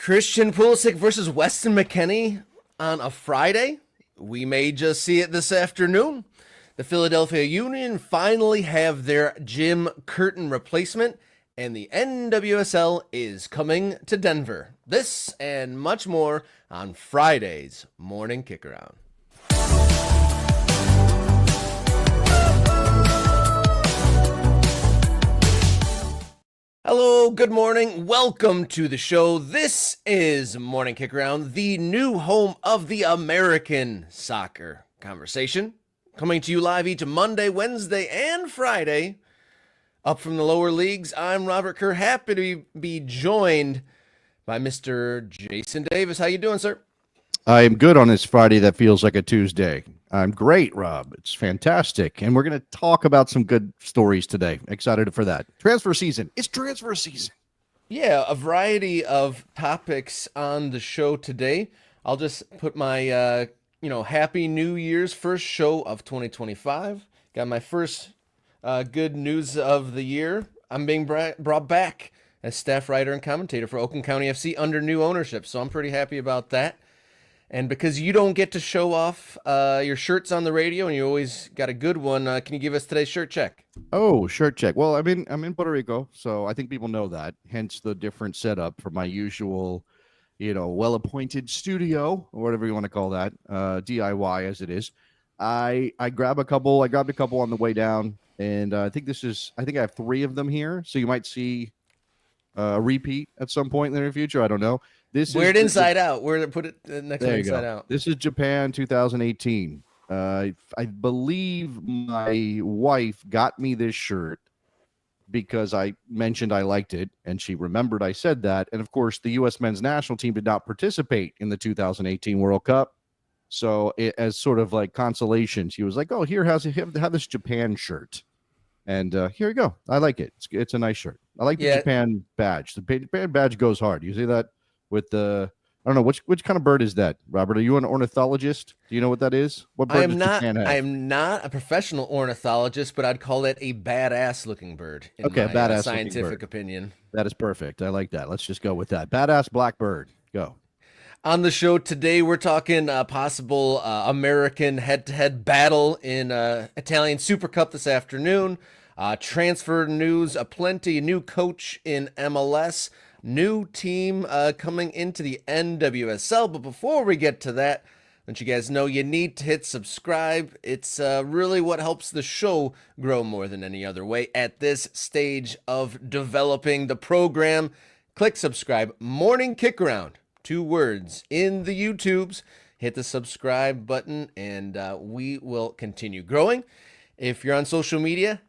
Christian Pulisic versus Weston McKennie on a Friday. We may just see it this afternoon. The Philadelphia Union finally have their Jim Curtin replacement, and the NWSL is coming to Denver. This and much more on Friday's Morning Kickaround. Hello, good morning. Welcome to the show. This is Morning Kickaround, the new home of the American soccer conversation. Coming to you live each Monday, Wednesday, and Friday. Up from the lower leagues, I'm Robert Kerr. Happy to be joined by Mr. Jason Davis. How you doing, sir? I am good on this Friday that feels like a Tuesday. I'm great, Rob. It's fantastic. And we're going to talk about some good stories today. Excited for that. Transfer season. It's transfer season. Yeah, a variety of topics on the show today. I'll just put my, Happy New Year's first show of 2025. Got my first good news of the year. I'm being brought back as staff writer and commentator for Oakland County FC under new ownership. So I'm pretty happy about that. And because you don't get to show off your shirts on the radio, and you always got a good one, can you give us today's shirt check? Oh, shirt check. Well, I'm in Puerto Rico, so I think people know that. Hence the different setup for my usual, well-appointed studio or whatever you want to call that, DIY as it is. I grabbed a couple on the way down, and I think I have 3 of them here. So you might see a repeat at some point in the near future. I don't know. Wear it inside out. Put it next to inside out. This is Japan 2018. I believe my wife got me this shirt because I mentioned I liked it, and she remembered I said that. And, of course, the U.S. men's national team did not participate in the 2018 World Cup. So as sort of like consolation, she was like, oh, have this Japan shirt. And here you go. I like it. It's a nice shirt. I like the Japan badge. The Japan badge goes hard. You see that? With the, I don't know, which kind of bird is that, Robert? Are you an ornithologist? Do you know what that is? What bird does Japan have? I am not a professional ornithologist, but I'd call it a badass looking bird. Okay, my, badass scientific opinion. That is perfect. I like that. Let's just go with that. Badass black bird. Go. On the show today, we're talking possible American head-to-head battle in Italian Super Cup this afternoon. Transfer news, aplenty, new coach in MLS. New team coming into the NWSL. But before we get to that, let you guys know you need to hit subscribe. It's really what helps the show grow more than any other way at this stage of developing the program. Click subscribe. Morning Kickaround. 2 words in the YouTubes. Hit the subscribe button, and we will continue growing. If you're on social media,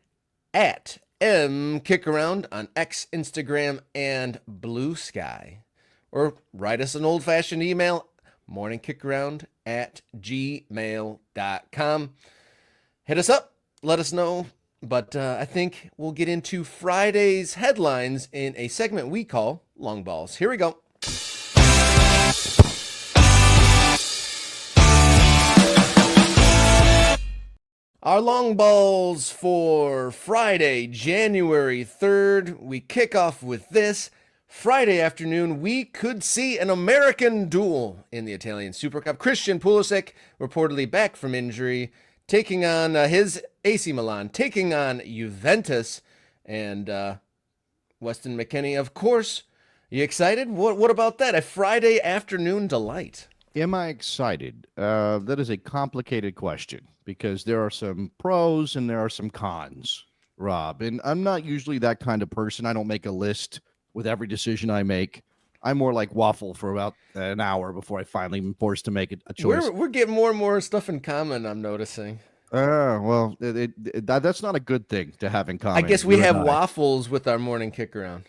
at Kickaround on X, Instagram, and Blue Sky. Or write us an old-fashioned email, morningkickaround@gmail.com. Hit us up. Let us know. But I think we'll get into Friday's headlines in a segment we call Long Balls. Here we go. Our long balls for Friday, January 3rd. We kick off with this. Friday afternoon, we could see an American duel in the Italian Super Cup. Christian Pulisic, reportedly back from injury, taking on his AC Milan, taking on Juventus, and Weston McKennie, of course. You excited? What about that? A Friday afternoon delight. Am I excited? That is a complicated question because there are some pros and there are some cons, Rob. And I'm not usually that kind of person. I don't make a list with every decision I make. I'm more like waffle for about an hour before I finally am forced to make a choice. We're getting more and more stuff in common, I'm noticing. Well, that's not a good thing to have in common. I guess we have waffles with our morning kick around.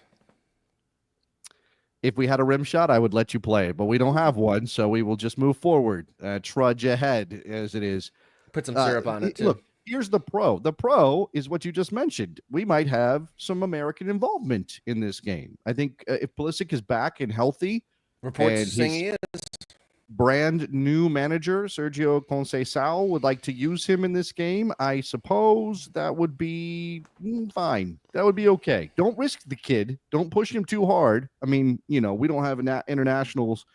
If we had a rim shot, I would let you play, but we don't have one, so we will just move forward, trudge ahead as it is. Put some syrup on it, too. Look, here's the pro. The pro is what you just mentioned. We might have some American involvement in this game. I think if Pulisic is back and healthy. Reports saying he is. brand new manager, Sergio Conceição, would like to use him in this game, I suppose that would be fine. That would be okay. Don't risk the kid. Don't push him too hard. I mean, we don't have internationals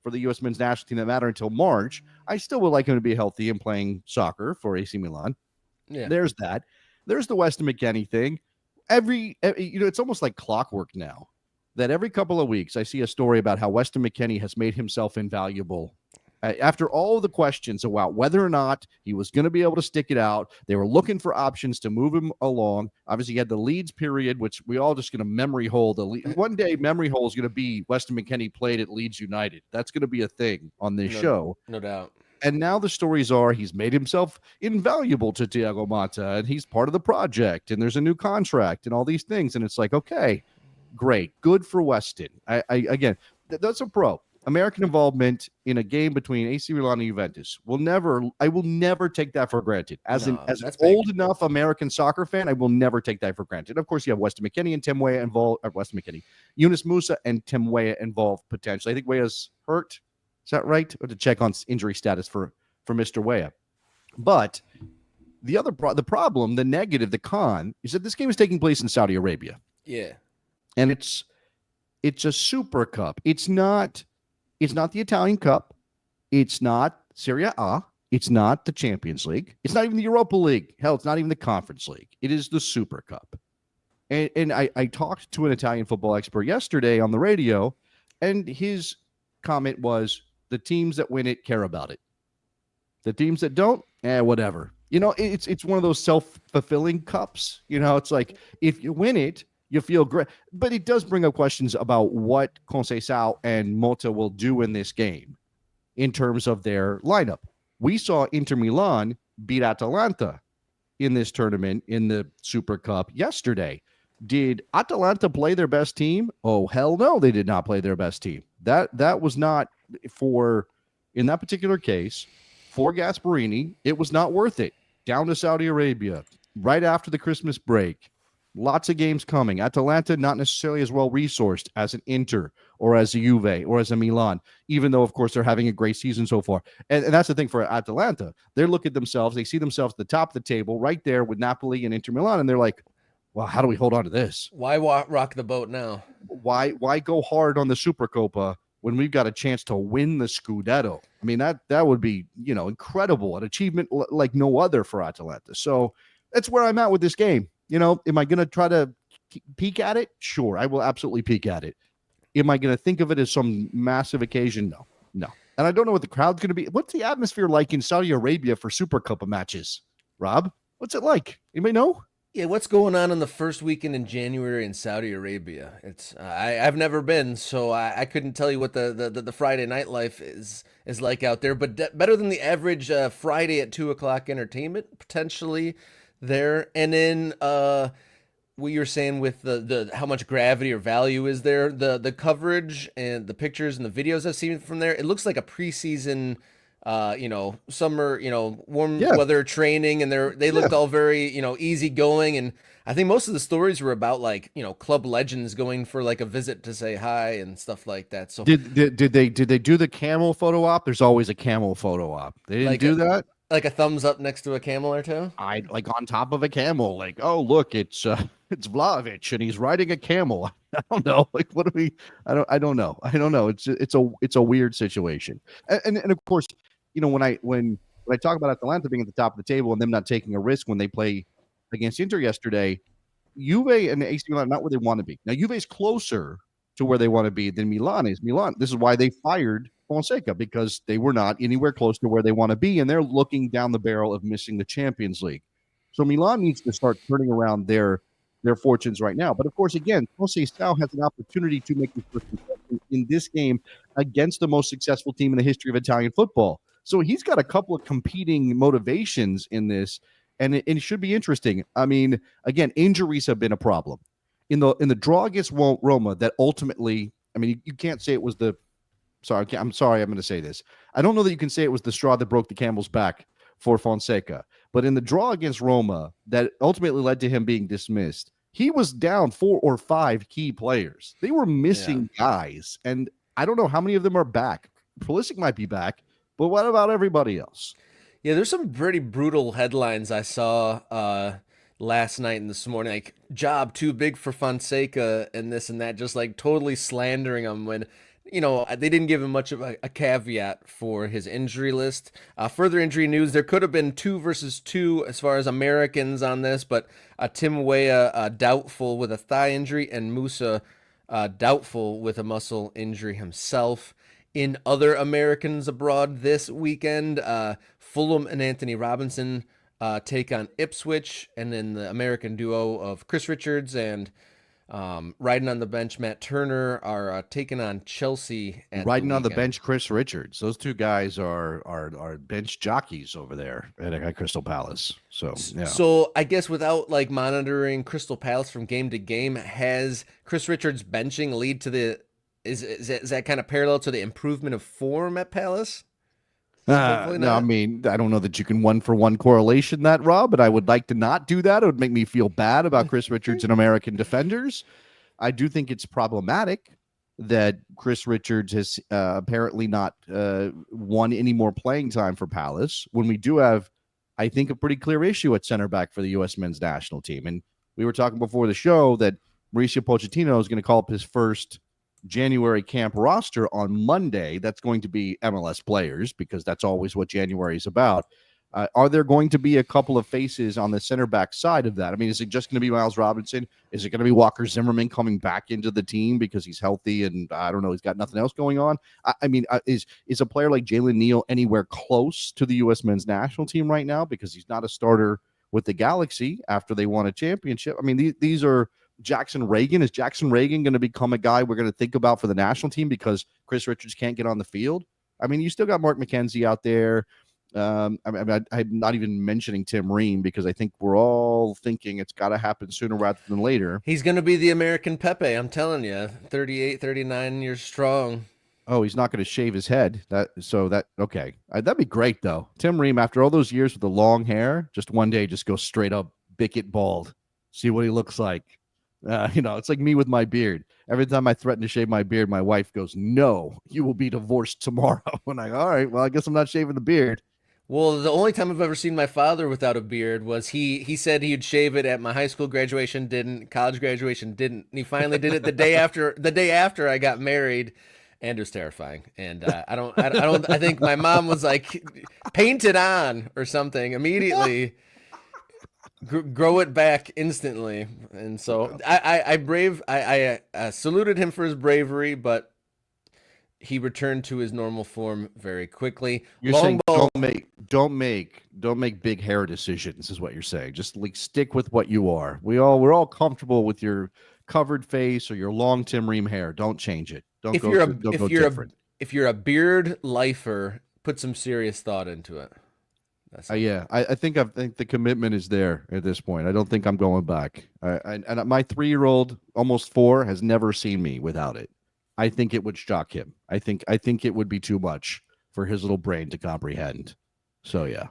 for the U.S. men's national team that matter until March. I still would like him to be healthy and playing soccer for AC Milan. Yeah. There's that. There's the Weston McKennie thing. Every it's almost like clockwork now. That every couple of weeks I see a story about how Weston McKennie has made himself invaluable. After all of the questions about whether or not he was going to be able to stick it out, they were looking for options to move him along. Obviously, you had the Leeds period, which we all just going to memory hole. One day, memory hole is going to be Weston McKennie played at Leeds United. That's going to be a thing on this show. No doubt. And now the stories are he's made himself invaluable to Thiago Motta, and he's part of the project, and there's a new contract and all these things. And it's like, okay, great. Good for Weston. Again, that's a pro. American involvement in a game between AC Milan and Juventus I will never take that for granted. As an old enough American soccer fan, I will never take that for granted. Of course, you have Weston McKennie and Tim Weah involved, Yunus Musa and Tim Weah involved potentially. I think Weah's hurt. Is that right? Or to check on injury status for Mr. Weah. But the problem, the negative, the con, is that this game is taking place in Saudi Arabia. Yeah. And it's a Super Cup. It's not the Italian Cup. It's not Serie A. It's not the Champions League. It's not even the Europa League. Hell, it's not even the Conference League. It is the Super Cup. And I talked to an Italian football expert yesterday on the radio, and his comment was, the teams that win it care about it. The teams that don't, whatever. It's one of those self-fulfilling cups. It's like, if you win it, you feel great. But it does bring up questions about what Conceição and Motta will do in this game in terms of their lineup. We saw Inter Milan beat Atalanta in this tournament in the Super Cup yesterday. Did Atalanta play their best team? Oh, hell no, they did not play their best team. That was not in that particular case, for Gasparini, it was not worth it. Down to Saudi Arabia, right after the Christmas break. Lots of games coming. Atalanta not necessarily as well resourced as an Inter or as a Juve or as a Milan, even though, of course, they're having a great season so far. And that's the thing for Atalanta. They look at themselves, they see themselves at the top of the table right there with Napoli and Inter Milan, and they're like, well, how do we hold on to this? Why rock the boat now? Why go hard on the Supercopa when we've got a chance to win the Scudetto? I mean, that would be, incredible, an achievement like no other for Atalanta. So that's where I'm at with this game. Am I going to try to peek at it? Sure, I will absolutely peek at it. Am I going to think of it as some massive occasion? No. And I don't know what the crowd's going to be. What's the atmosphere like in Saudi Arabia for Super Cup matches? Rob, what's it like? Anybody know? Yeah, what's going on in the first weekend in January in Saudi Arabia? It's I've never been, so I couldn't tell you what the Friday night life is like out there. But better than the average Friday at 2:00 entertainment potentially there. And then what you're saying with the how much gravity or value is there, the coverage and the pictures and the videos I've seen from there, it looks like a preseason. Summer, warm weather training, and they looked all very, easygoing. And I think most of the stories were about club legends going for like a visit to say hi and stuff like that. So did they do the camel photo op? There's always a camel photo op. They didn't do that. Like a thumbs up next to a camel or two. I like on top of a camel. Like, oh look, it's Vlahovic and he's riding a camel. I don't know. Like, what do we? I don't know. It's a weird situation. And of course, when I talk about Atalanta being at the top of the table and them not taking a risk when they play against Inter yesterday, Juve and AC Milan are not where they want to be. Now, Juve is closer to where they want to be than Milan is. This is why they fired Fonseca, because they were not anywhere close to where they want to be, and they're looking down the barrel of missing the Champions League. So Milan needs to start turning around their fortunes right now. But of course, again, Conceição has an opportunity to make his first impression in this game against the most successful team in the history of Italian football. So he's got a couple of competing motivations in this, and it should be interesting. I mean, again, injuries have been a problem. In the draw against Roma, that ultimately, I mean, you can't say it was the – I'm sorry, I'm going to say this. I don't know that you can say it was the straw that broke the camel's back for Fonseca. But in the draw against Roma, that ultimately led to him being dismissed, he was down 4 or 5 key players. They were missing guys, and I don't know how many of them are back. Pulisic might be back, but what about everybody else? Yeah, there's some pretty brutal headlines I saw last night and this morning. Like, job too big for Fonseca and this and that, just like totally slandering him when, they didn't give him much of a caveat for his injury list. Further injury news, there could have been 2 versus 2 as far as Americans on this, but Tim Weah doubtful with a thigh injury and Musa doubtful with a muscle injury himself. In other Americans abroad this weekend, Fulham and Anthony Robinson take on Ipswich, and then the American duo of Chris Richards and riding on the bench Matt Turner are taking on Chelsea. Riding on the bench Chris Richards. Those two guys are bench jockeys over there at Crystal Palace. So yeah. So I guess without like monitoring Crystal Palace from game to game, has Chris Richards benching lead to the is that kind of parallel to the improvement of form at Palace? No, I mean, I don't know that you can one-for-one correlation that, Rob, but I would like to not do that. It would make me feel bad about Chris Richards and American defenders. I do think it's problematic that Chris Richards has apparently not won any more playing time for Palace when we do have, I think, a pretty clear issue at center back for the U.S. men's national team. And we were talking before the show that Mauricio Pochettino is going to call up his first January camp roster on Monday. That's going to be MLS players because that's always what January is about. Are there going to be a couple of faces on the center back side of that? I mean, is it just going to be Miles Robinson? Is it going to be Walker Zimmerman coming back into the team because he's healthy and I don't know, he's got nothing else going on? I mean, is a player like Jalen Neal anywhere close to the U.S. men's national team right now because he's not a starter with the Galaxy after they won a championship? I mean, these are Jackson Reagan. Is Jackson Reagan going to become a guy we're going to think about for the national team because Chris Richards can't get on the field? I mean, you still got Mark McKenzie out there. I'm not even mentioning Tim Ream because I think we're all thinking it's got to happen sooner rather than later. He's going to be the American Pepe, I'm telling you. 38, 39 years strong. Oh, he's not going to shave his head. Okay. That'd be great, though. Tim Ream, after all those years with the long hair, just one day just go straight up Bickett bald. See what he looks like. It's like me with my beard. Every time I threaten to shave my beard, my wife goes, "No, you will be divorced tomorrow." And I go, all right, well, I guess I'm not shaving the beard. Well, the only time I've ever seen my father without a beard was he said he'd shave it at my high school graduation, didn't, college graduation, didn't. And he finally did it the day after I got married, and it was terrifying. And I think my mom was like, paint it on or something immediately. Grow it back instantly. And so I saluted him for his bravery, but he returned to his normal form very quickly. You're saying don't make big hair decisions is what you're saying. Just like stick with what you are. We're all comfortable with your covered face or your long Tim Ream hair. Don't change it. Don't go different. If you're a beard lifer, put some serious thought into it. I think the commitment is there at this point. I don't think I'm going back. And my 3-year-old, almost 4, has never seen me without it. I think it would shock him. I think it would be too much for his little brain to comprehend. So yeah.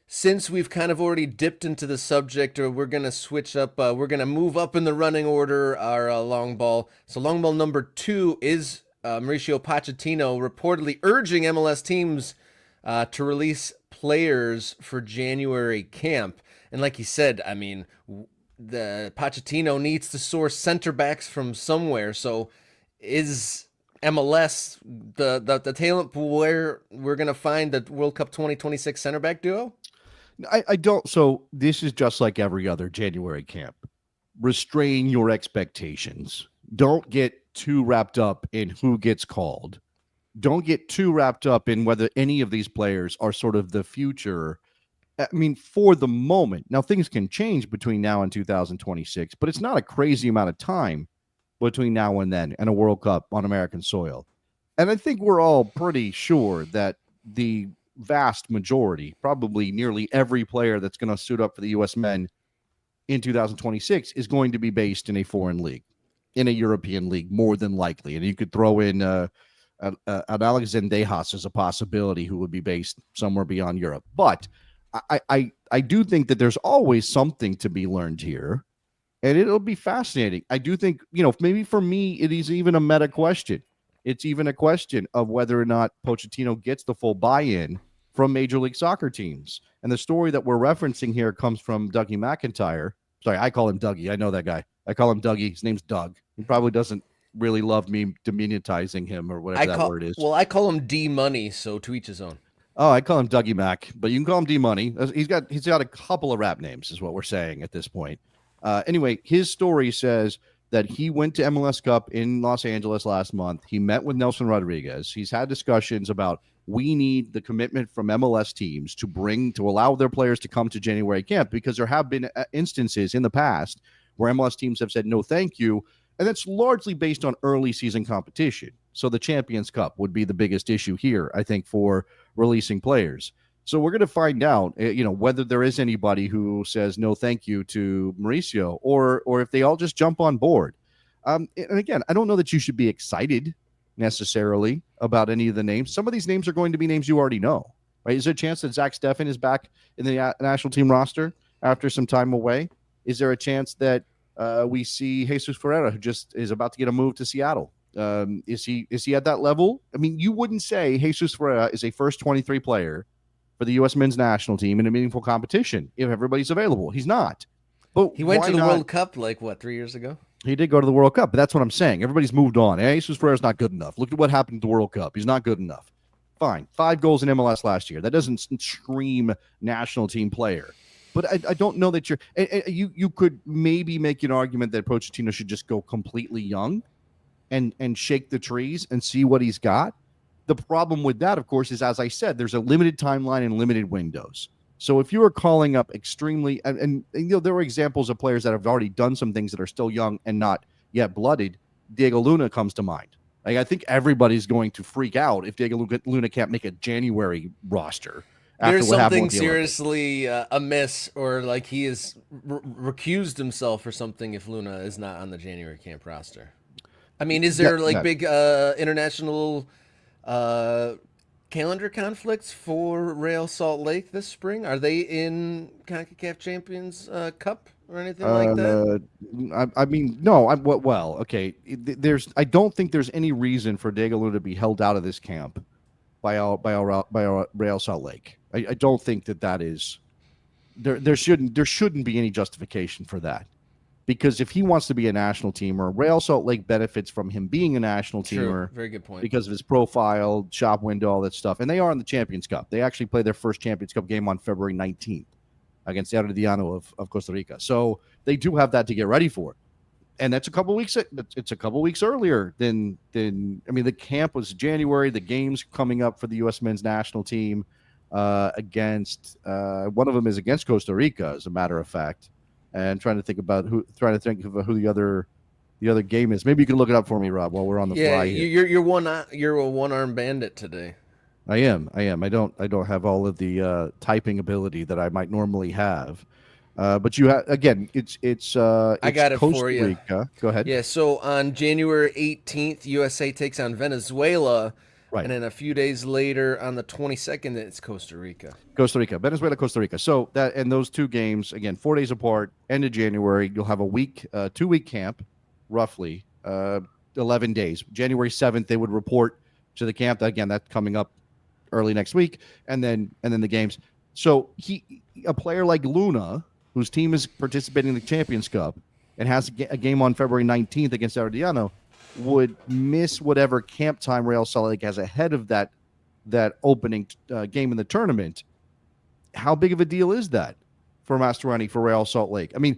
Since we've kind of already dipped into the subject, or we're gonna switch up, we're gonna move up in the running order. Our long ball. So long ball number 2 is Mauricio Pochettino reportedly urging MLS teams to release players for January camp. And like you said, I mean, the Pochettino needs to source center backs from somewhere. So is MLS the talent pool where we're going to find the World Cup 2026 center back duo? I don't. So this is just like every other January camp. Restrain your expectations. Don't get too wrapped up in who gets called. Don't get too wrapped up in whether any of these players are sort of the future. I mean, for the moment, now things can change between now and 2026, but it's not a crazy amount of time between now and then and a World Cup on American soil. And I think we're all pretty sure that the vast majority, probably nearly every player that's going to suit up for the U.S. men in 2026 is going to be based in a foreign league, in a European league, more than likely. And you could throw in an Alex Zendejas as a possibility who would be based somewhere beyond Europe. But I do think that there's always something to be learned here, and it'll be fascinating. I do think, maybe for me, it is even a meta question. It's even a question of whether or not Pochettino gets the full buy-in from Major League Soccer teams. And the story that we're referencing here comes from Dougie McIntyre. Sorry, I call him Dougie. I know that guy. I call him Dougie. His name's Doug. He probably doesn't really love me diminutizing him or whatever that word is. Well, I call him D Money, so to each his own. Oh, I call him Dougie Mac, but you can call him D Money. He's got a couple of rap names, is what we're saying at this point. Anyway, his story says that he went to MLS Cup in Los Angeles last month. He met with Nelson Rodriguez. He's had discussions about we need the commitment from MLS teams to allow their players to come to January camp, because there have been instances in the past where MLS teams have said no thank you, and that's largely based on early season competition. So the Champions Cup would be the biggest issue here, I think, for releasing players. So we're going to find out, whether there is anybody who says no thank you to Mauricio, or if they all just jump on board. And again, I don't know that you should be excited necessarily about any of the names. Some of these names are going to be names you already know, right? Is there a chance that Zach Steffen is back in the national team roster after some time away? Is there a chance that we see Jesus Ferreira, who just is about to get a move to Seattle? Is he at that level? I mean, you wouldn't say Jesus Ferreira is a first 23 player for the U.S. men's national team in a meaningful competition if everybody's available. He's not. But he went to the World Cup 3 years ago? He did go to the World Cup, but that's what I'm saying. Everybody's moved on. Jesus Ferreira's not good enough. Look at what happened at the World Cup. He's not good enough. Fine. 5 goals in MLS last year. That doesn't scream national team player. But I don't know that you could maybe make an argument that Pochettino should just go completely young and shake the trees and see what he's got. The problem with that, of course, is, as I said, there's a limited timeline and limited windows. So if you are calling up extremely, and there are examples of players that have already done some things that are still young and not yet blooded. Diego Luna comes to mind. I think everybody's going to freak out if Diego Luna can't make a January roster. There's something seriously amiss, or like he has recused himself or something if Luna is not on the January camp roster. I mean, is there big international calendar conflicts for Real Salt Lake this spring? Are they in CONCACAF Champions Cup or anything like that? I mean, no. Okay. I don't think there's any reason for Diego Luna to be held out of this camp by Real Salt Lake. I don't think that is there shouldn't be any justification for that. Because if he wants to be a national teamer, Real Salt Lake benefits from him being a national teamer. Very good point. Because of his profile, shop window, all that stuff. And they are in the Champions Cup. They actually play their first Champions Cup game on February 19th against Herediano of Costa Rica. So they do have that to get ready for. And that's a couple weeks. It's a couple weeks earlier than. The camp was January. The game's coming up for the U.S. men's national team against one of them is against Costa Rica, as a matter of fact. And trying to think of who the other game is. Maybe you can look it up for me, Rob, while we're on the fly. Yeah, you're a one-armed bandit today. I am. I don't have all of the typing ability that I might normally have. But you have, again, it's I got it Costa for you. Rica. Go ahead. Yeah. So on January 18th, USA takes on Venezuela. Right. And then a few days later, on the 22nd, it's Costa Rica. Venezuela, Costa Rica. So those two games, again, 4 days apart, end of January, you'll have a 2-week camp, roughly 11 days. January 7th, they would report to the camp. Again, that's coming up early next week, and then the games. So a player like Luna, whose team is participating in the Champions Cup and has a game on February 19th against Herediano, would miss whatever camp time Real Salt Lake has ahead of that opening game in the tournament. How big of a deal is that for Mastroeni, for Real Salt Lake? I mean,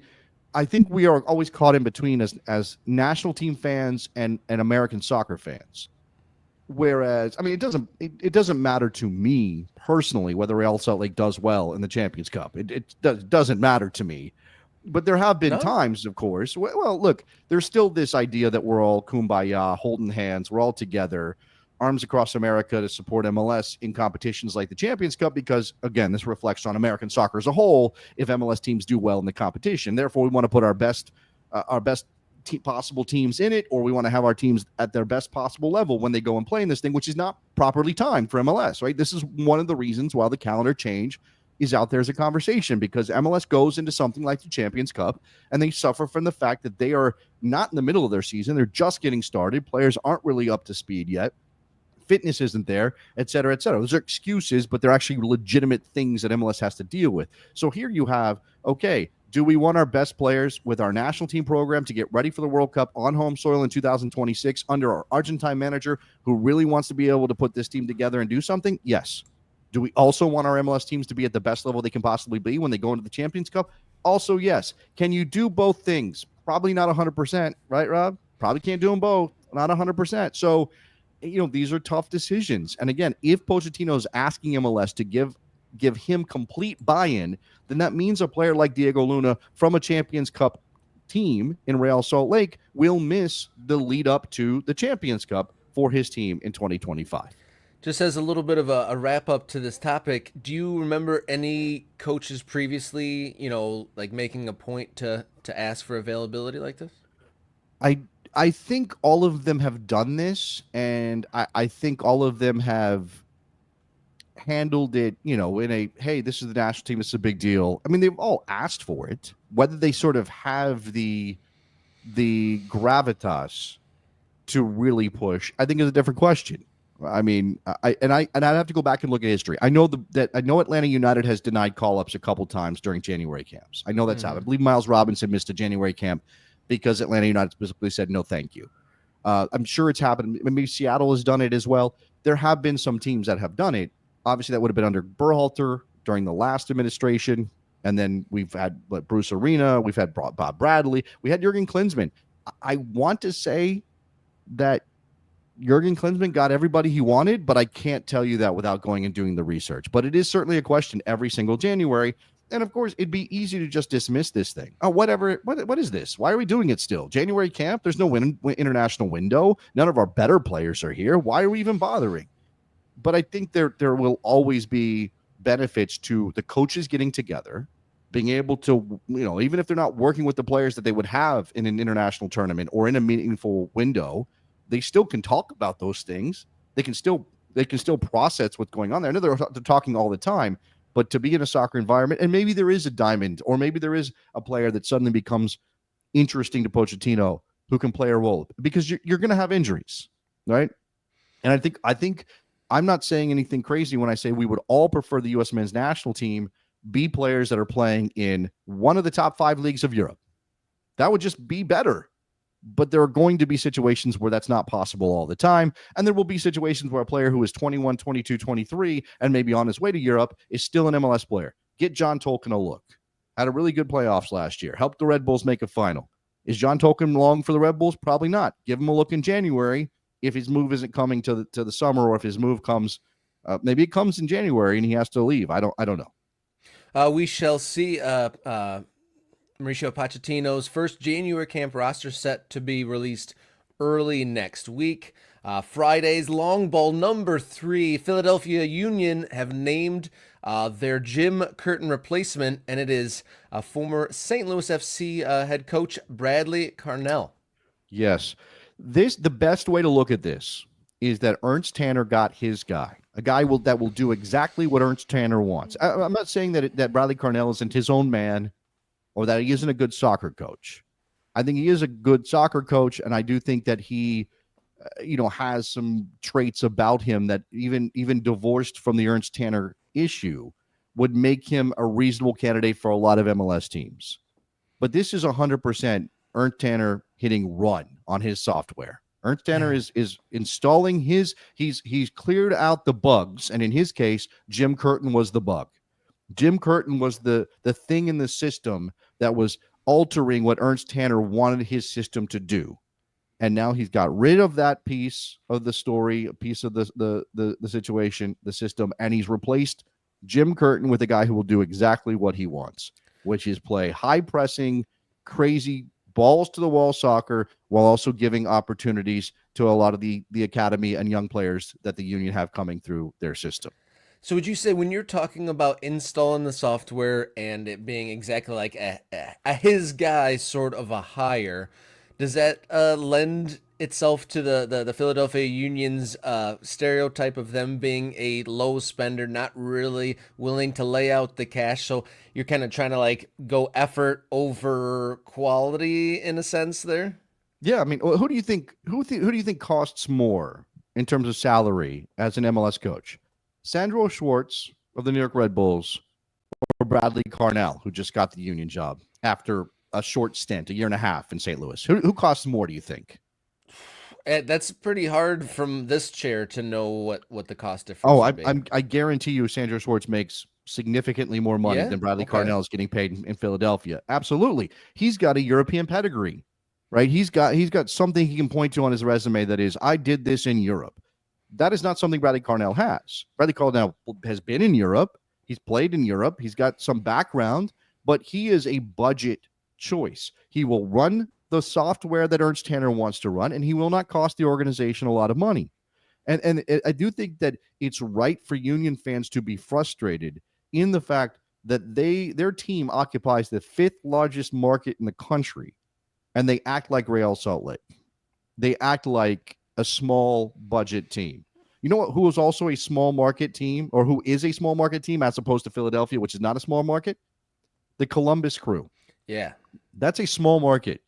I think we are always caught in between as national team fans and American soccer fans. Whereas, I mean, it doesn't matter to me personally whether Real Salt Lake does well in the Champions Cup. It doesn't matter to me. But there have been times, of course. Well, look, there's still this idea that we're all kumbaya, holding hands, we're all together, arms across America to support MLS in competitions like the Champions Cup, because, again, this reflects on American soccer as a whole if MLS teams do well in the competition. Therefore, we want to put our best possible teams in it, or we want to have our teams at their best possible level when they go and play in this thing, which is not properly timed for MLS, right? This is one of the reasons why the calendar change is out there as a conversation, because MLS goes into something like the Champions Cup and they suffer from the fact that they are not in the middle of their season. They're just getting started. Players aren't really up to speed yet. Fitness isn't there, et cetera, et cetera. Those are excuses, but they're actually legitimate things that MLS has to deal with. So here you have, okay, do we want our best players with our national team program to get ready for the World Cup on home soil in 2026 under our Argentine manager who really wants to be able to put this team together and do something? Yes. Do we also want our MLS teams to be at the best level they can possibly be when they go into the Champions Cup? Also, yes. Can you do both things? Probably not 100%, right, Rob? Probably can't do them both, not 100%. So, these are tough decisions. And again, if Pochettino is asking MLS to give him complete buy-in, then that means a player like Diego Luna from a Champions Cup team in Real Salt Lake will miss the lead up to the Champions Cup for his team in 2025. Just as a little bit of a wrap up to this topic, do you remember any coaches previously, like making a point to ask for availability like this? I think all of them have done this, and I think all of them have handled it, in a, hey, this is the national team, it's a big deal. I mean, they've all asked for it. Whether they sort of have the gravitas to really push, I think is a different question. I mean, I'd have to go back and look at history. I know that Atlanta United has denied call-ups a couple times during January camps. I know that's happened. I believe Miles Robinson missed a January camp because Atlanta United specifically said no, thank you. I'm sure it's happened. Maybe Seattle has done it as well. There have been some teams that have done it. Obviously, that would have been under Berhalter during the last administration, and then we've had Bruce Arena, we've had Bob Bradley, we had Jurgen Klinsmann. I want to say that Jurgen Klinsmann got everybody he wanted, but I can't tell you that without going and doing the research. But it is certainly a question every single January. And of course, it'd be easy to just dismiss this thing. Oh, whatever. What is this? Why are we doing it still? January camp? There's no international window. None of our better players are here. Why are we even bothering? But I think there will always be benefits to the coaches getting together, being able to, even if they're not working with the players that they would have in an international tournament or in a meaningful window, they still can talk about those things. They can still process what's going on there. I know they're talking all the time, but to be in a soccer environment, and maybe there is a diamond, or maybe there is a player that suddenly becomes interesting to Pochettino who can play a role, because you're going to have injuries, right? And I think I'm not saying anything crazy when I say we would all prefer the U.S. men's national team be players that are playing in one of the top 5 leagues of Europe. That would just be better. But there are going to be situations where that's not possible all the time. And there will be situations where a player who is 21, 22, 23, and maybe on his way to Europe is still an MLS player. Get John Tolkien a look. Had a really good playoffs last year. Helped the Red Bulls make a final. Is John Tolkien long for the Red Bulls? Probably not. Give him a look in January if his move isn't coming to the summer, or if his move comes, maybe it comes in January and he has to leave. I don't know. We shall see. Mauricio Pochettino's first January camp roster set to be released early next week. Friday's long ball number 3, Philadelphia Union have named their Jim Curtin replacement, and it is former St. Louis FC head coach Bradley Carnell. Yes. The best way to look at this is that Ernst Tanner got his guy, a guy that will do exactly what Ernst Tanner wants. I'm not saying that Bradley Carnell isn't his own man, or that he isn't a good soccer coach. I think he is a good soccer coach, and I do think that he, has some traits about him that even divorced from the Ernst Tanner issue would make him a reasonable candidate for a lot of MLS teams. But this is 100% Ernst Tanner hitting run on his software. Ernst Tanner is installing he's cleared out the bugs, and in his case, Jim Curtin was the bug. Jim Curtin was the thing in the system that was altering what Ernst Tanner wanted his system to do. And now he's got rid of that piece of the story, a piece of the situation, the system, and he's replaced Jim Curtin with a guy who will do exactly what he wants, which is play high pressing, crazy balls to the wall soccer, while also giving opportunities to a lot of the academy and young players that the Union have coming through their system. So would you say, when you're talking about installing the software and it being exactly like a his guy sort of a hire, does that lend itself to the Philadelphia Union's stereotype of them being a low spender, not really willing to lay out the cash. So you're kind of trying to like go effort over quality in a sense there. Yeah, I mean, who do you think who do you think costs more in terms of salary as an MLS coach? Sandro Schwartz of the New York Red Bulls or Bradley Carnell, who just got the Union job after a short stint, a year and a half in St. Louis? Who costs more, do you think? That's pretty hard from this chair to know what the cost difference Oh, would be. I guarantee you Sandro Schwartz makes significantly more money Yeah? than Bradley Okay. Carnell is getting paid in Philadelphia. Absolutely. He's got a European pedigree, right? He's got something he can point to on his resume that is, I did this in Europe. That is not something Bradley Carnell has. Bradley Carnell has been in Europe. He's played in Europe. He's got some background, but he is a budget choice. He will run the software that Ernst Tanner wants to run, and he will not cost the organization a lot of money. And I do think that it's right for Union fans to be frustrated in the fact that their team occupies the fifth largest market in the country, and they act like Real Salt Lake. They act like a small budget team. You know what? Who is also a small market team, or who is a small market team as opposed to Philadelphia, which is not a small market? The Columbus Crew. Yeah. That's a small market.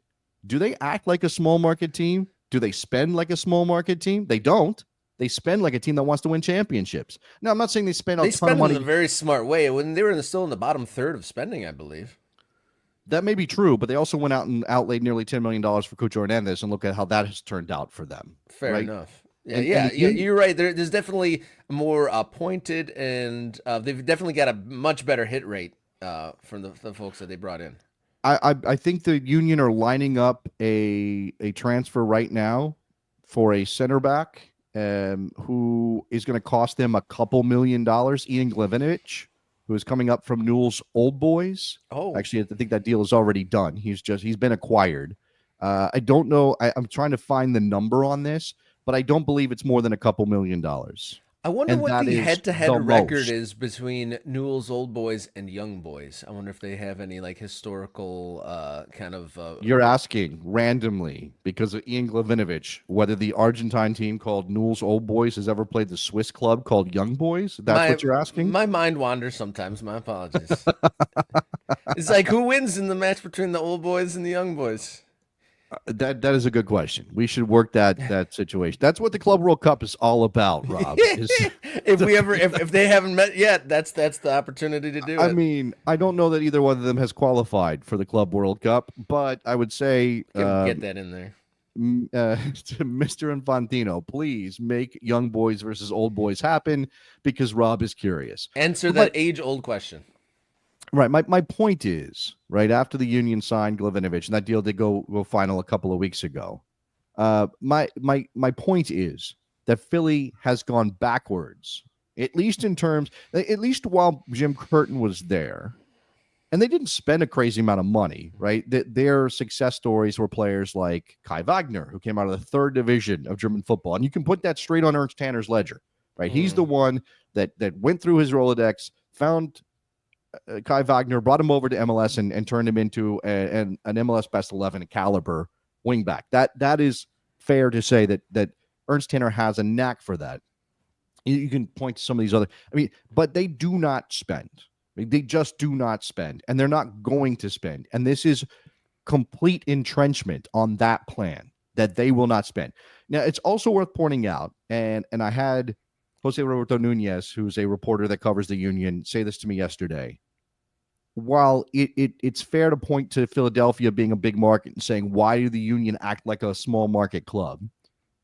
Do they act like a small market team? Do they spend like a small market team? They don't. They spend like a team that wants to win championships. Now, I'm not saying they spend a ton of spend money. in a very smart way. When they were still in the bottom third of spending, I believe. That may be true, but they also went out and outlaid nearly $10 million for Cucho Hernandez, and look at how that has turned out for them. Fair right? enough. Yeah, And you're right. There's definitely more pointed, and they've definitely got a much better hit rate from the folks that they brought in. I think the Union are lining up a transfer right now for a center back who is going to cost them a couple $1 million. Ian Glavinovich, who is coming up from Newell's Old Boys. Oh, Actually, I think that deal is already done. He's been acquired. I don't know. I'm trying to find the number on this, but I don't believe it's more than a couple $1 million. I wonder And what that the is head-to-head the record most. is between Newell's Old Boys and Young Boys. I wonder if they have any like historical kind of. You're asking randomly because of Ian Glavinovich whether the Argentine team called Newell's Old Boys has ever played the Swiss club called Young Boys. That's what you're asking? My mind wanders sometimes. My apologies. It's like who wins in the match between the Old Boys and the Young Boys? That is a good question. We should work that situation. That's what the Club World Cup is all about, Rob. if they haven't met yet, that's the opportunity to do it. I mean, I don't know that either one of them has qualified for the Club World Cup, but I would say Get that in there. to Mr. Infantino, please make Young Boys versus Old Boys happen because Rob is curious. Answer that age-old question. Right. My point is, right after the Union signed Glavinovich, and that deal did go final a couple of weeks ago. My point is that Philly has gone backwards, at least while Jim Curtin was there, and they didn't spend a crazy amount of money. Right. Their success stories were players like Kai Wagner, who came out of the third division of German football, and you can put that straight on Ernst Tanner's ledger. Right. He's the one that went through his Rolodex, found Kai Wagner, brought him over to MLS and turned him into an MLS best 11 caliber wingback. That is fair to say that Ernst Tanner has a knack for that. You can point to some of these other, but they do not spend. They just do not spend, and they're not going to spend. And this is complete entrenchment on that plan that they will not spend. Now, it's also worth pointing out, and I had Jose Roberto Nunez, who's a reporter that covers the Union, say this to me yesterday. While it's fair to point to Philadelphia being a big market and saying, why do the Union act like a small market club?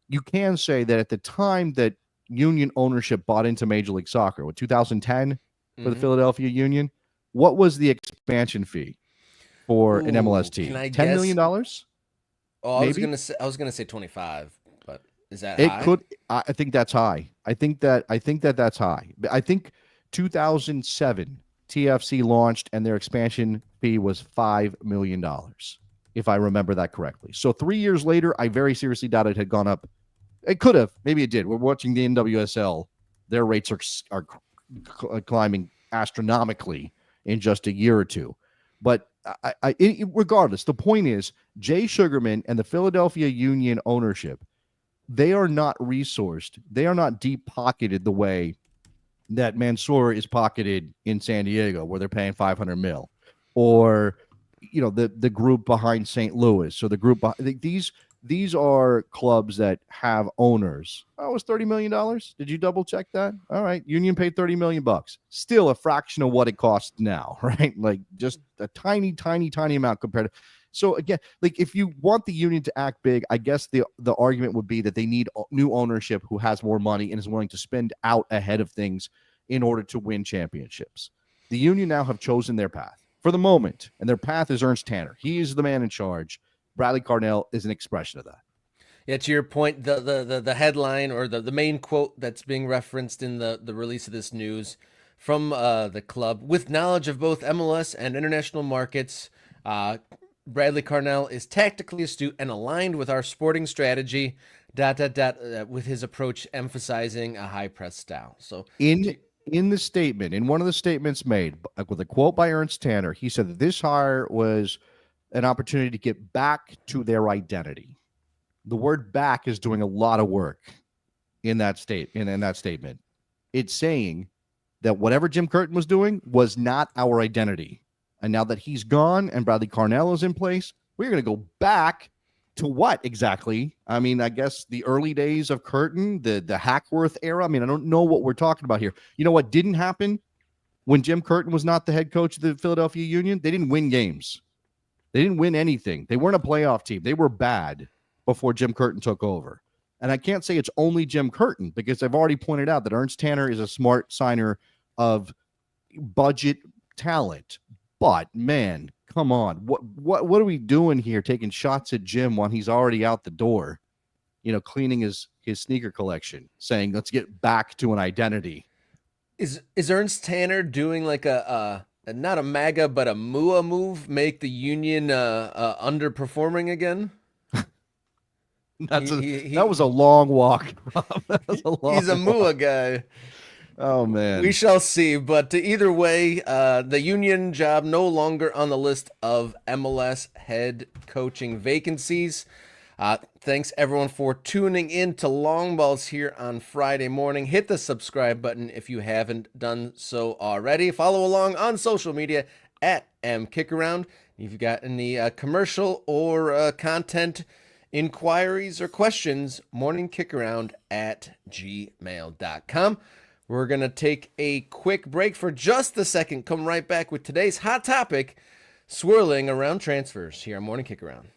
You can say that at the time that Union ownership bought into Major League Soccer, 2010 for the Philadelphia Union, what was the expansion fee for an MLS team? $10 million? Oh, maybe? I was gonna say 25. Is that it high? could? I think that's high. I think that's high. I think 2007 TFC launched and their expansion fee was $5 million, if I remember that correctly. So 3 years later, I very seriously doubt it had gone up. It could have. Maybe it did. We're watching the NWSL. Their rates are climbing astronomically in just a year or two. But regardless, the point is Jay Sugarman and the Philadelphia Union ownership, they are not resourced. They are not deep pocketed the way that Mansour is pocketed in San Diego, where they're paying 500 mil, or the group behind St. Louis, or the group these are clubs that have owners. Oh, it was $30 million. Did you double check that? All right. Union paid $30 million. Still a fraction of what it costs now, right? Like just a tiny, tiny, tiny amount compared to. So again, like if you want the Union to act big, I guess the argument would be that they need new ownership who has more money and is willing to spend out ahead of things in order to win championships. The Union now have chosen their path for the moment, and their path is Ernst Tanner. He is the man in charge. Bradley Carnell is an expression of that. Yeah, to your point, the headline or the main quote that's being referenced in the release of this news from the club, with knowledge of both MLS and international markets, Bradley Carnell is tactically astute and aligned with our sporting strategy, with his approach emphasizing a high press style. So in the statement, in one of the statements made, with a quote by Ernst Tanner, he said that this hire was an opportunity to get back to their identity. The word back is doing a lot of work in that statement. It's saying that whatever Jim Curtin was doing was not our identity. And now that he's gone and Bradley Carnell is in place, we're going to go back to what exactly? I mean, I guess the early days of Curtin, the Hackworth era. I mean, I don't know what we're talking about here. You know what didn't happen when Jim Curtin was not the head coach of the Philadelphia Union? They didn't win games. They didn't win anything. They weren't a playoff team. They were bad before Jim Curtin took over. And I can't say it's only Jim Curtin, because I've already pointed out that Ernst Tanner is a smart signer of budget talent. But man, come on. What are we doing here, taking shots at Jim when he's already out the door, cleaning his sneaker collection, saying, let's get back to an identity. Is Ernst Tanner doing like a not a MAGA, but a MUA move, make the Union underperforming again? That was a long walk. He's a MUA guy. Oh, man. We shall see. But either way, the Union job no longer on the list of MLS head coaching vacancies. Thanks, everyone, for tuning in to Long Balls here on Friday morning. Hit the subscribe button if you haven't done so already. Follow along on social media at @MKickaround. If you've got any commercial or content inquiries or questions, morningkickaround@gmail.com. We're going to take a quick break for just a second. Come right back with today's hot topic, swirling around transfers here on Morning Kickaround.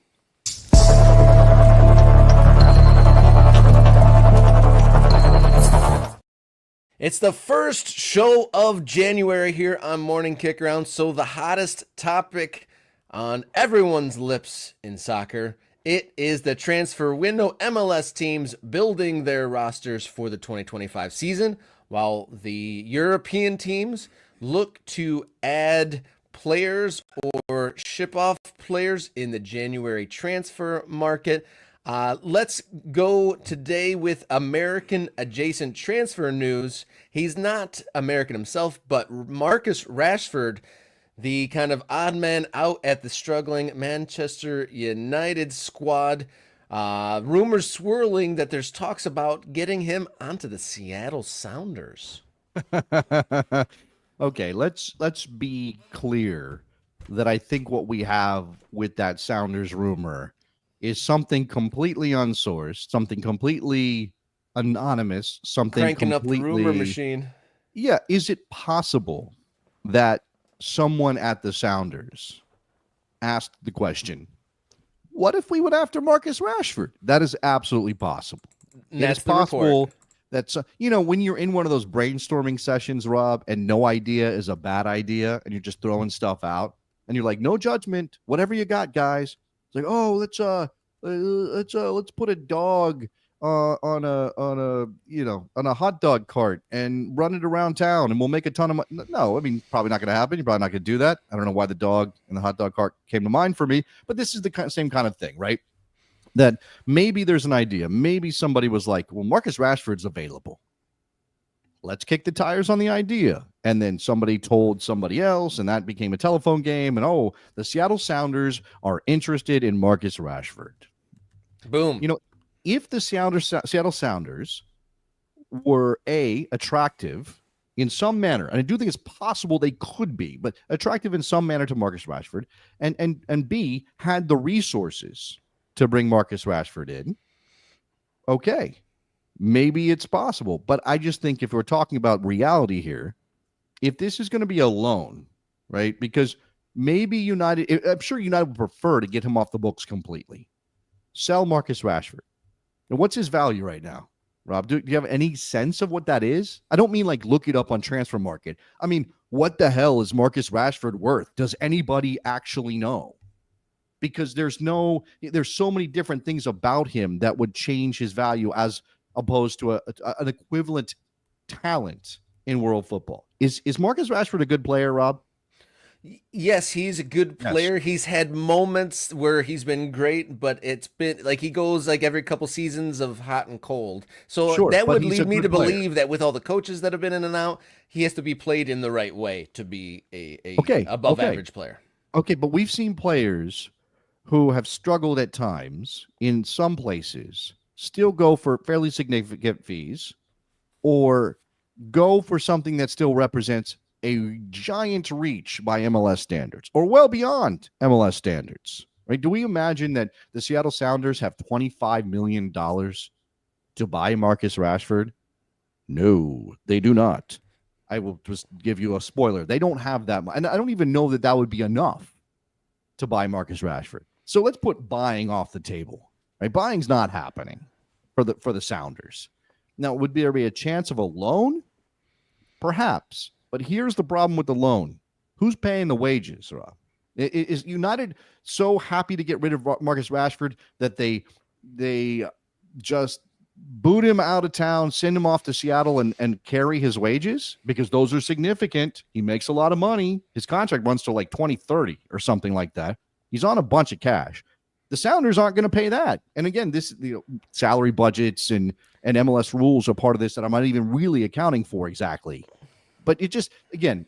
It's the first show of January here on Morning Kickaround, so the hottest topic on everyone's lips in soccer, it is the transfer window. MLS teams building their rosters for the 2025 season, while the European teams look to add players or ship off players in the January transfer market. Let's go today with American adjacent transfer news. He's not American himself, but Marcus Rashford, the kind of odd man out at the struggling Manchester United squad. Rumors swirling that there's talks about getting him onto the Seattle Sounders. Okay, let's be clear that I think what we have with that Sounders rumor is something completely unsourced, something completely anonymous, something cranking completely up the rumor machine. Yeah, is it possible that someone at the Sounders asked the question, what if we went after Marcus Rashford? That is absolutely possible. That's it's possible that, when you're in one of those brainstorming sessions, Rob, and no idea is a bad idea, and you're just throwing stuff out, and you're like, no judgment, whatever you got, guys. It's like, oh, let's put a dog on a hot dog cart and run it around town, and we'll make a ton of money. No, I mean, probably not going to happen. You're probably not going to do that. I don't know why the dog and the hot dog cart came to mind for me, but this is the same kind of thing, right? That maybe there's an idea. Maybe somebody was like, well, Marcus Rashford's available. let's kick the tires on the idea. And then somebody told somebody else, and that became a telephone game. And the Seattle Sounders are interested in Marcus Rashford. Boom. If the Seattle Sounders were attractive in some manner, and I do think it's possible they could be, but attractive in some manner to Marcus Rashford, and B, had the resources to bring Marcus Rashford in, okay, maybe it's possible. But I just think if we're talking about reality here, if this is going to be a loan, right, because maybe United, I'm sure United would prefer to get him off the books completely. Sell Marcus Rashford. And what's his value right now? Rob, do you have any sense of what that is? I don't mean like look it up on Transfer Market. I mean, what the hell is Marcus Rashford worth? Does anybody actually know? Because there's so many different things about him that would change his value as opposed to an equivalent talent in world football. Is Marcus Rashford a good player, Rob? Yes, he's a good player. Yes. He's had moments where he's been great, but it's been like he goes like every couple seasons of hot and cold. So Sure, that but would he's lead a me good to player. believe that with all the coaches that have been in and out, he has to be played in the right way to be a above average player. Okay, but we've seen players who have struggled at times in some places still go for fairly significant fees or go for something that still represents a giant reach by MLS standards or well beyond MLS standards, right? Do we imagine that the Seattle Sounders have $25 million to buy Marcus Rashford? No, they do not. I will just give you a spoiler. They don't have that much. And I don't even know that that would be enough to buy Marcus Rashford. So let's put buying off the table, right? Buying's not happening for the Sounders. Now, would there be a chance of a loan? Perhaps. But here's the problem with the loan. Who's paying the wages, Rob? Is United so happy to get rid of Marcus Rashford that they just boot him out of town, send him off to Seattle and carry his wages? Because those are significant. He makes a lot of money. His contract runs to like 2030 or something like that. He's on a bunch of cash. The Sounders aren't going to pay that. And again, this salary budgets and MLS rules are part of this that I'm not even really accounting for exactly. But it just, again,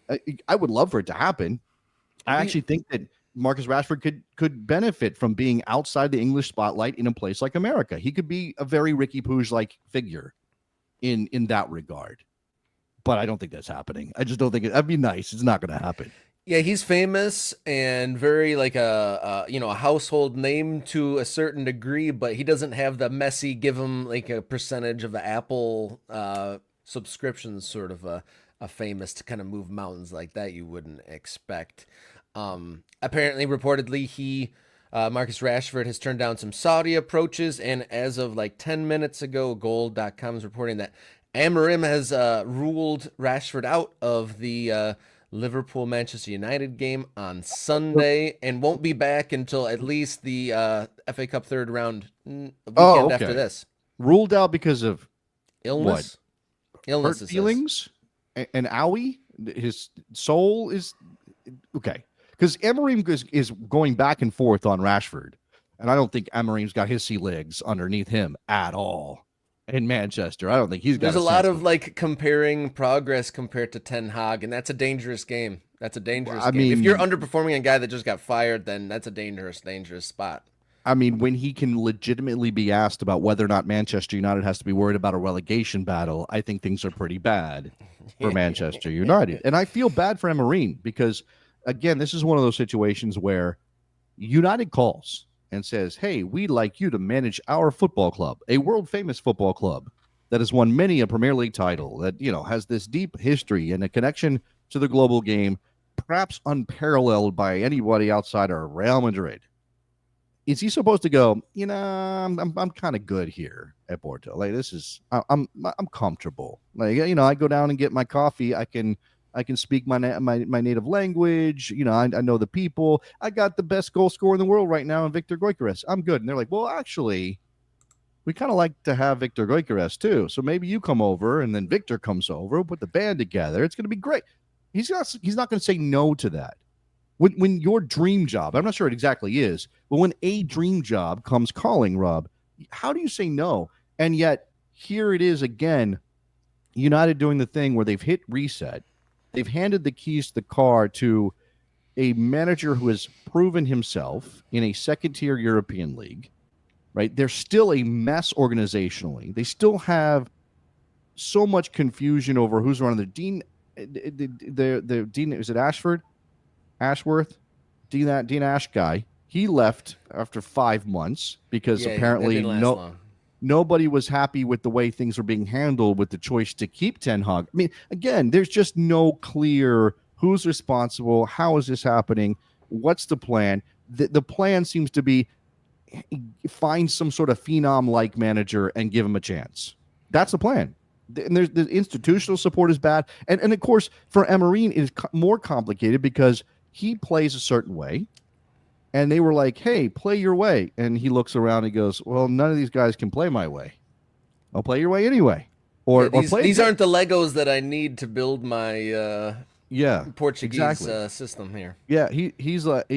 I would love for it to happen. I actually think that Marcus Rashford could benefit from being outside the English spotlight in a place like America. He could be a very Ricky Puig-like figure in that regard. But I don't think that's happening. I just don't think that'd be nice. It's not going to happen. Yeah, he's famous and very like a household name to a certain degree, but he doesn't have the Messi give him like a percentage of the Apple subscriptions sort of a famous to kind of move mountains like that you wouldn't expect. Apparently, reportedly, Marcus Rashford has turned down some Saudi approaches, and as of like 10 minutes ago, Goal.com is reporting that Amorim has ruled Rashford out of the Liverpool-Manchester United game on Sunday and won't be back until at least the FA Cup third round weekend after this. Ruled out because of illness? What? Illness, hurt feelings? And owie? His soul is... Okay. Because Amorim is going back and forth on Rashford, and I don't think Amorim's got his sea legs underneath him at all. In Manchester, I don't think he's got. There's a lot of like comparing progress compared to Ten Hag, and that's a dangerous game. That's a dangerous game. If you're underperforming a guy that just got fired, then that's a dangerous spot. I mean, when he can legitimately be asked about whether or not Manchester United has to be worried about a relegation battle, I think things are pretty bad for Manchester United. And I feel bad for Amorim because, again, this is one of those situations where United calls and says, hey, we'd like you to manage our football club, a world-famous football club that has won many a Premier League title, that, has this deep history and a connection to the global game, perhaps unparalleled by anybody outside of Real Madrid. Is he supposed to go, I'm kind of good here at Porto. Like, this is, I'm comfortable. Like, I go down and get my coffee. I can speak my native language. I know the people. I got the best goal scorer in the world right now in Victor Gyökeres. I'm good. And they're like, well, actually, we kind of like to have Victor Gyökeres too. So maybe you come over and then Victor comes over. We'll put the band together. It's going to be great. He's not going to say no to that. When your dream job, I'm not sure it exactly is, but when a dream job comes calling, Rob, how do you say no? And yet here it is again. United doing the thing where they've hit reset. They've handed the keys to the car to a manager who has proven himself in a second-tier European league, right? They're still a mess organizationally. They still have so much confusion over who's running the Dean. The Dean, is it Ashworth, Dean Ash guy. He left after 5 months because apparently nobody was happy with the way things were being handled with the choice to keep Ten Hag. I mean, again, there's just no clear who's responsible, how is this happening, what's the plan. The plan seems to be find some sort of phenom-like manager and give him a chance. That's the plan. And there's the institutional support is bad. And of course, for Emery, it is more complicated because he plays a certain way. And they were like, hey, play your way. And he looks around and he goes, well, none of these guys can play my way. I'll play your way anyway. These aren't the Legos that I need to build my Portuguese system here. Yeah, he's like,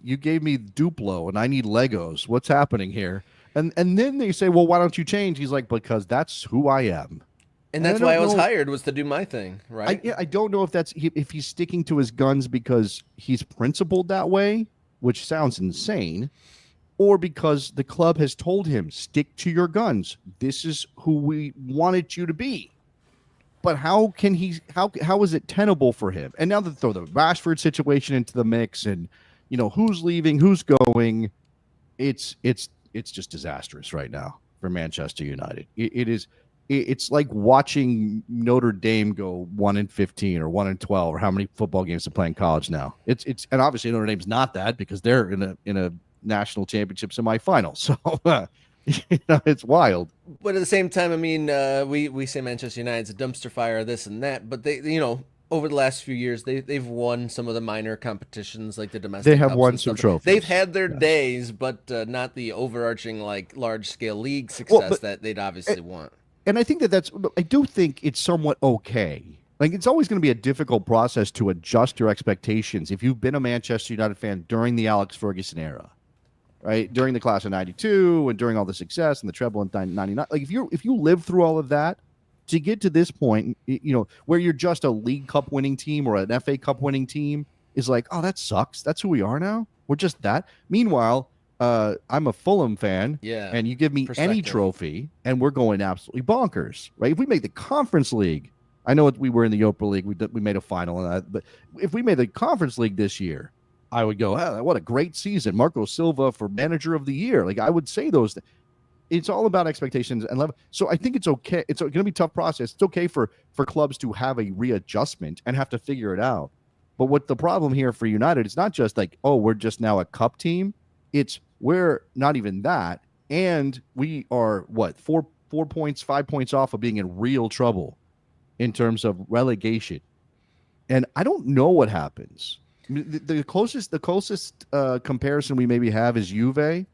you gave me Duplo and I need Legos. What's happening here? And then they say, well, why don't you change? He's like, because that's who I am. And that's why I was hired, was to do my thing, right? I don't know if he's sticking to his guns because he's principled that way, which sounds insane, or because the club has told him, stick to your guns. This is who we wanted you to be. But how is it tenable for him? And now they throw the Rashford situation into the mix, and who's leaving, who's going. It's just disastrous right now for Manchester United. It's like watching Notre Dame go 1-15 or 1-12 or how many football games they play in college now. It's and obviously Notre Dame's not that because they're in a national championship semifinal. So it's wild. But at the same time, I mean, we say Manchester United's a dumpster fire, this and that, but they over the last few years they've won some of the minor competitions like the domestic. They have won some trophies. They've had their days, but not the overarching like large scale league success that they'd obviously want. And I think I do think it's somewhat okay. Like, it's always going to be a difficult process to adjust your expectations if you've been a Manchester United fan during the Alex Ferguson era, right? During the class of 92 and during all the success and the treble in 99. Like, if you live through all of that, to get to this point, where you're just a League Cup winning team or an FA Cup winning team is like, oh, that sucks. That's who we are now. We're just that. Meanwhile, I'm a Fulham fan, and you give me any trophy, and we're going absolutely bonkers, right? If we make the Conference League, I know we were in the Europa League, we made a final, but if we made the Conference League this year, I would go, oh, what a great season. Marco Silva for Manager of the Year. Like, I would say those things. It's all about expectations and level. So I think it's okay. It's going to be a tough process. It's okay for clubs to have a readjustment and have to figure it out. But what the problem here for United, it's not just like, oh, we're just now a cup team. It's we're not even that. And we are, 4 points, 5 points off of being in real trouble in terms of relegation. And I don't know what happens. I mean, the closest comparison we maybe have is Juve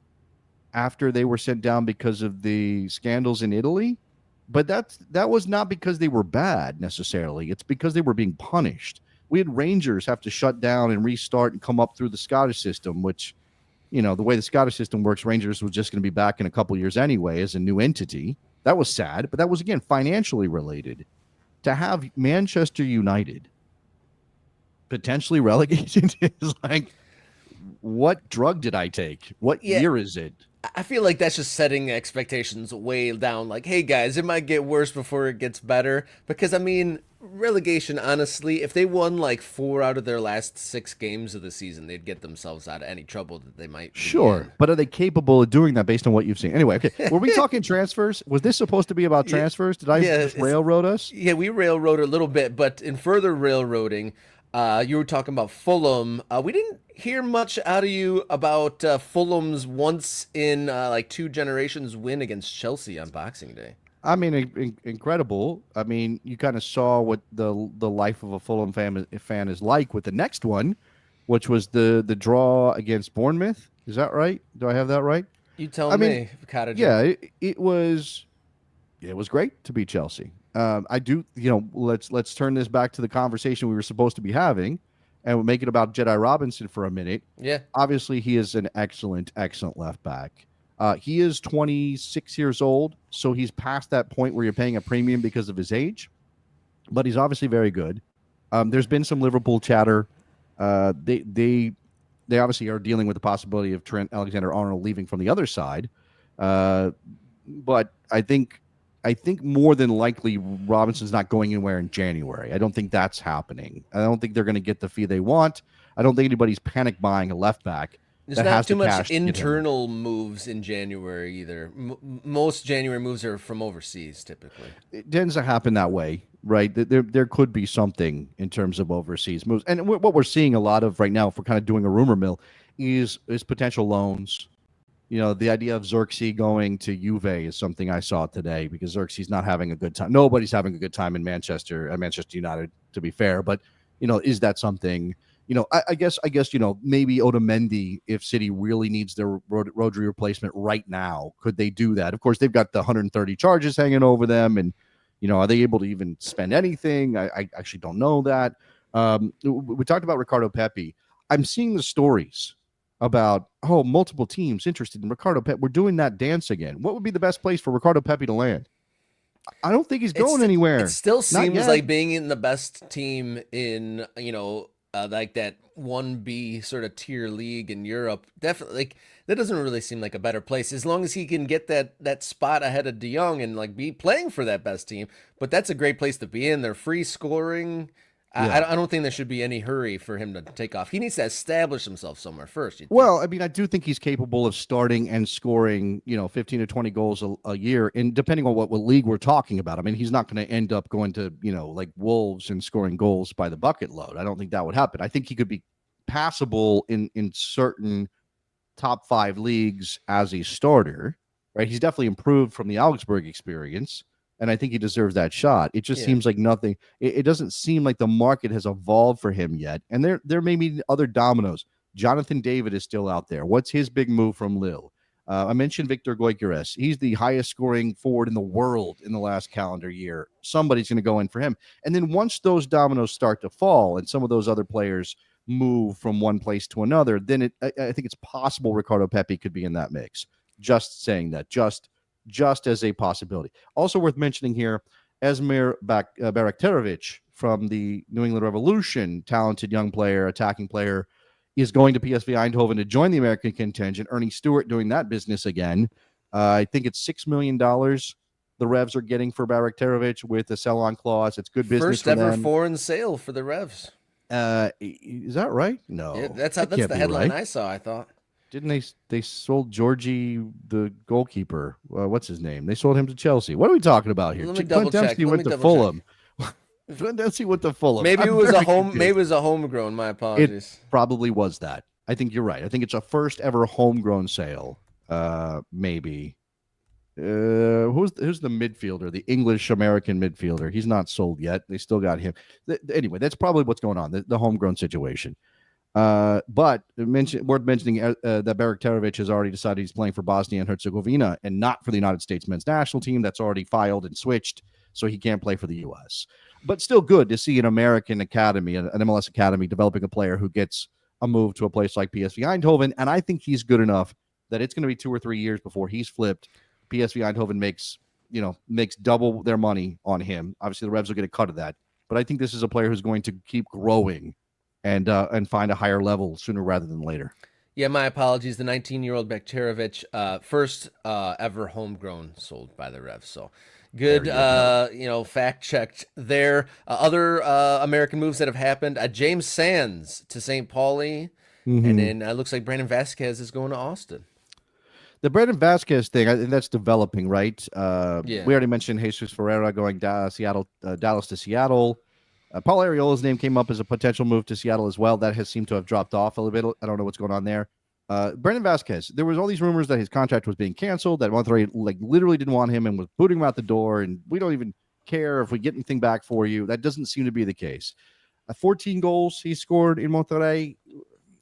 after they were sent down because of the scandals in Italy. But that was not because they were bad necessarily. It's because they were being punished. We had Rangers have to shut down and restart and come up through the Scottish system, which, the way the Scottish system works, Rangers was just going to be back in a couple years anyway as a new entity. That was sad, but that was, again, financially related. To have Manchester United potentially relegated is like, what drug did I take? What year is it? I feel like that's just setting expectations way down. Like, hey, guys, it might get worse before it gets better. Because, I mean, relegation, honestly, if they won like 4 out of their last 6 games of the season, they'd get themselves out of any trouble that they might be in. But are they capable of doing that based on what you've seen? Anyway, okay. Were we talking transfers? Was this supposed to be about transfers? Did I just railroad us? Yeah, we railroaded a little bit. But in further railroading, you were talking about Fulham. We didn't hear much out of you about Fulham's once in 2 generations win against Chelsea on Boxing Day. I mean, incredible. I mean, you kind of saw what the life of a Fulham fan is like with the next one, which was the draw against Bournemouth. Is that right? Do I have that right? You tell me, Cottager. Yeah, it was great to beat Chelsea. I do, let's turn this back to the conversation we were supposed to be having, and we'll make it about Jedi Robinson for a minute. Yeah. Obviously, he is an excellent left back. He is 26 years old, so he's past that point where you're paying a premium because of his age, but he's obviously very good. There's been some Liverpool chatter. They obviously are dealing with the possibility of Trent Alexander-Arnold leaving from the other side, but I think more than likely Robinson's not going anywhere in January. I don't think that's happening. I don't think they're going to get the fee they want. I don't think anybody's panic buying a left back. There's that not has too the much cash to get him. internal moves in January either. Most January moves are from overseas typically. It tends to happen that way, right? There could be something in terms of overseas moves. And what we're seeing a lot of right now, if we're kind of doing a rumor mill, is potential loans. You know, the idea of Xerxes going to Juve is something I saw today because Xerxes not having a good time. Nobody's having a good time in Manchester United, to be fair. But, you know, is that something? You know, I guess, you know, maybe Otamendi, if City really needs their Rodri replacement right now, could they do that? Of course, they've got the 130 charges hanging over them. And, you know, are they able to even spend anything? I actually don't know that. We talked about Ricardo Pepi. I'm seeing the stories about, multiple teams interested in Ricardo Pepi. We're doing that dance again. What would be the best place for Ricardo Pepi to land? I don't think he's going anywhere. It still seems like being in the best team in, you know, like that 1B sort of tier league in Europe. Definitely, like, that doesn't really seem like a better place as long as he can get that spot ahead of De Jong and like be playing for that best team. But that's a great place to be in. They're free scoring. Yeah. I don't think there should be any hurry for him to take off. He needs to establish himself somewhere first. Well, I mean, I do think he's capable of starting and scoring, you know, 15 to 20 goals a year. And depending on what league we're talking about, I mean, he's not going to end up going to, you know, like Wolves and scoring goals by the bucket load. I don't think that would happen. I think he could be passable in certain top 5 leagues as a starter, right? He's definitely improved from the Augsburg experience. And I think he deserves that shot. It just seems like nothing. It doesn't seem like the market has evolved for him yet. And there may be other dominoes. Jonathan David is still out there. What's his big move from Lille? I mentioned Victor Gyökeres. He's the highest scoring forward in the world in the last calendar year. Somebody's going to go in for him. And then once those dominoes start to fall and some of those other players move from one place to another, then I think it's possible Ricardo Pepi could be in that mix. Just saying that. Just as a possibility. Also worth mentioning here, Esmir Baraktarovic from the New England Revolution, talented young player, attacking player, is going to PSV Eindhoven to join the American contingent. Ernie Stewart doing that business again. I think it's $6 million the Revs are getting for Baraktarovic with a sell-on clause. It's good business First for ever them. foreign sale for the Revs. Is that right? No. Yeah, that's the headline I saw, I thought. Didn't they sold Georgie, the goalkeeper? What's his name? They sold him to Chelsea. What are we talking about here? Let me double check. Went to Fulham. Glenn Dempsey went to Fulham. Maybe it was a home. Maybe it was a homegrown. My apologies. It probably was that. I think you're right. I think it's a first ever homegrown sale. Maybe. Who's the midfielder? The English American midfielder. He's not sold yet. They still got him. Anyway, that's probably what's going on. The homegrown situation. But worth mentioning that Baraktarovic has already decided he's playing for Bosnia and Herzegovina and not for the United States men's national team. That's already filed and switched, so he can't play for the U.S. But still good to see an American academy, an MLS academy, developing a player who gets a move to a place like PSV Eindhoven. And I think he's good enough that it's going to be 2 or 3 years before he's flipped. PSV Eindhoven makes double their money on him. Obviously, the Revs will get a cut of that. But I think this is a player who's going to keep growing and find a higher level sooner rather than later. Yeah, my apologies. The 19-year-old Bakhtarevic, first ever homegrown sold by the Revs. So good, fact checked there. Other American moves that have happened: James Sands to St. Pauli, and then it looks like Brandon Vasquez is going to Austin. The Brandon Vasquez thing, I think that's developing, right? Yeah. We already mentioned Jesus Ferreira going Dallas to Seattle. Paul Arriola's name came up as a potential move to Seattle as well. That has seemed to have dropped off a little bit. I don't know what's going on there. Brandon Vasquez, there was all these rumors that his contract was being canceled, that Monterrey literally didn't want him and was booting him out the door, and we don't even care if we get anything back for you. That doesn't seem to be the case. 14 goals he scored in Monterrey.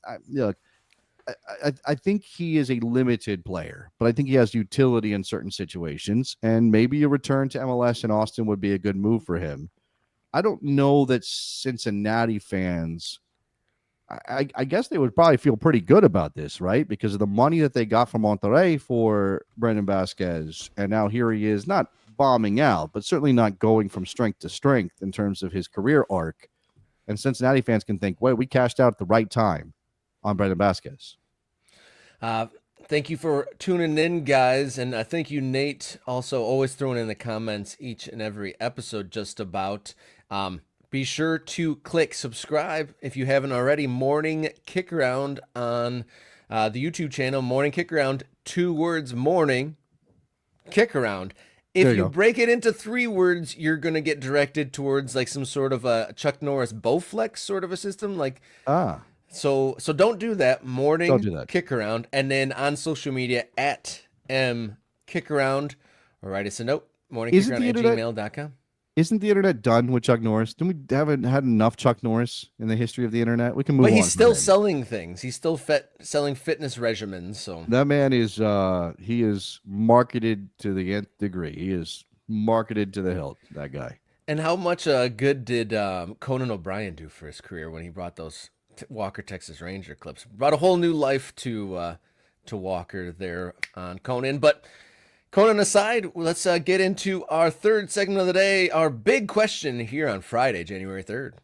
I think he is a limited player, but I think he has utility in certain situations, and maybe a return to MLS in Austin would be a good move for him. I don't know that Cincinnati fans, I guess they would probably feel pretty good about this, right? Because of the money that they got from Monterrey for Brendan Vasquez. And now here he is, not bombing out, but certainly not going from strength to strength in terms of his career arc. And Cincinnati fans can think, wait, we cashed out at the right time on Brendan Vasquez. Thank you for tuning in, guys. And thank you, Nate, also always throwing in the comments each and every episode just about. Be sure to click subscribe if you haven't already. Morning Kickaround on the YouTube channel. Morning Kickaround, 2 words, morning Kickaround. If you break it into 3 words, you're going to get directed towards like some sort of a Chuck Norris Bowflex sort of a system. So don't do that. Morning Kickaround. And then on social media at Kickaround, or write us a note, morningkickaround@gmail.com. Isn't the internet done with Chuck Norris? Don't we haven't had enough Chuck Norris in the history of the internet? We can move on. But he's still selling things. He's still selling fitness regimens. So that man is he is marketed to the nth degree. He is marketed to the hilt, that guy. And how much good did Conan O'Brien do for his career when he brought those Walker Texas Ranger clips? Brought a whole new life to Walker there on Conan. But Conan aside, let's get into our 3rd segment of the day, our big question here on Friday, January 3rd.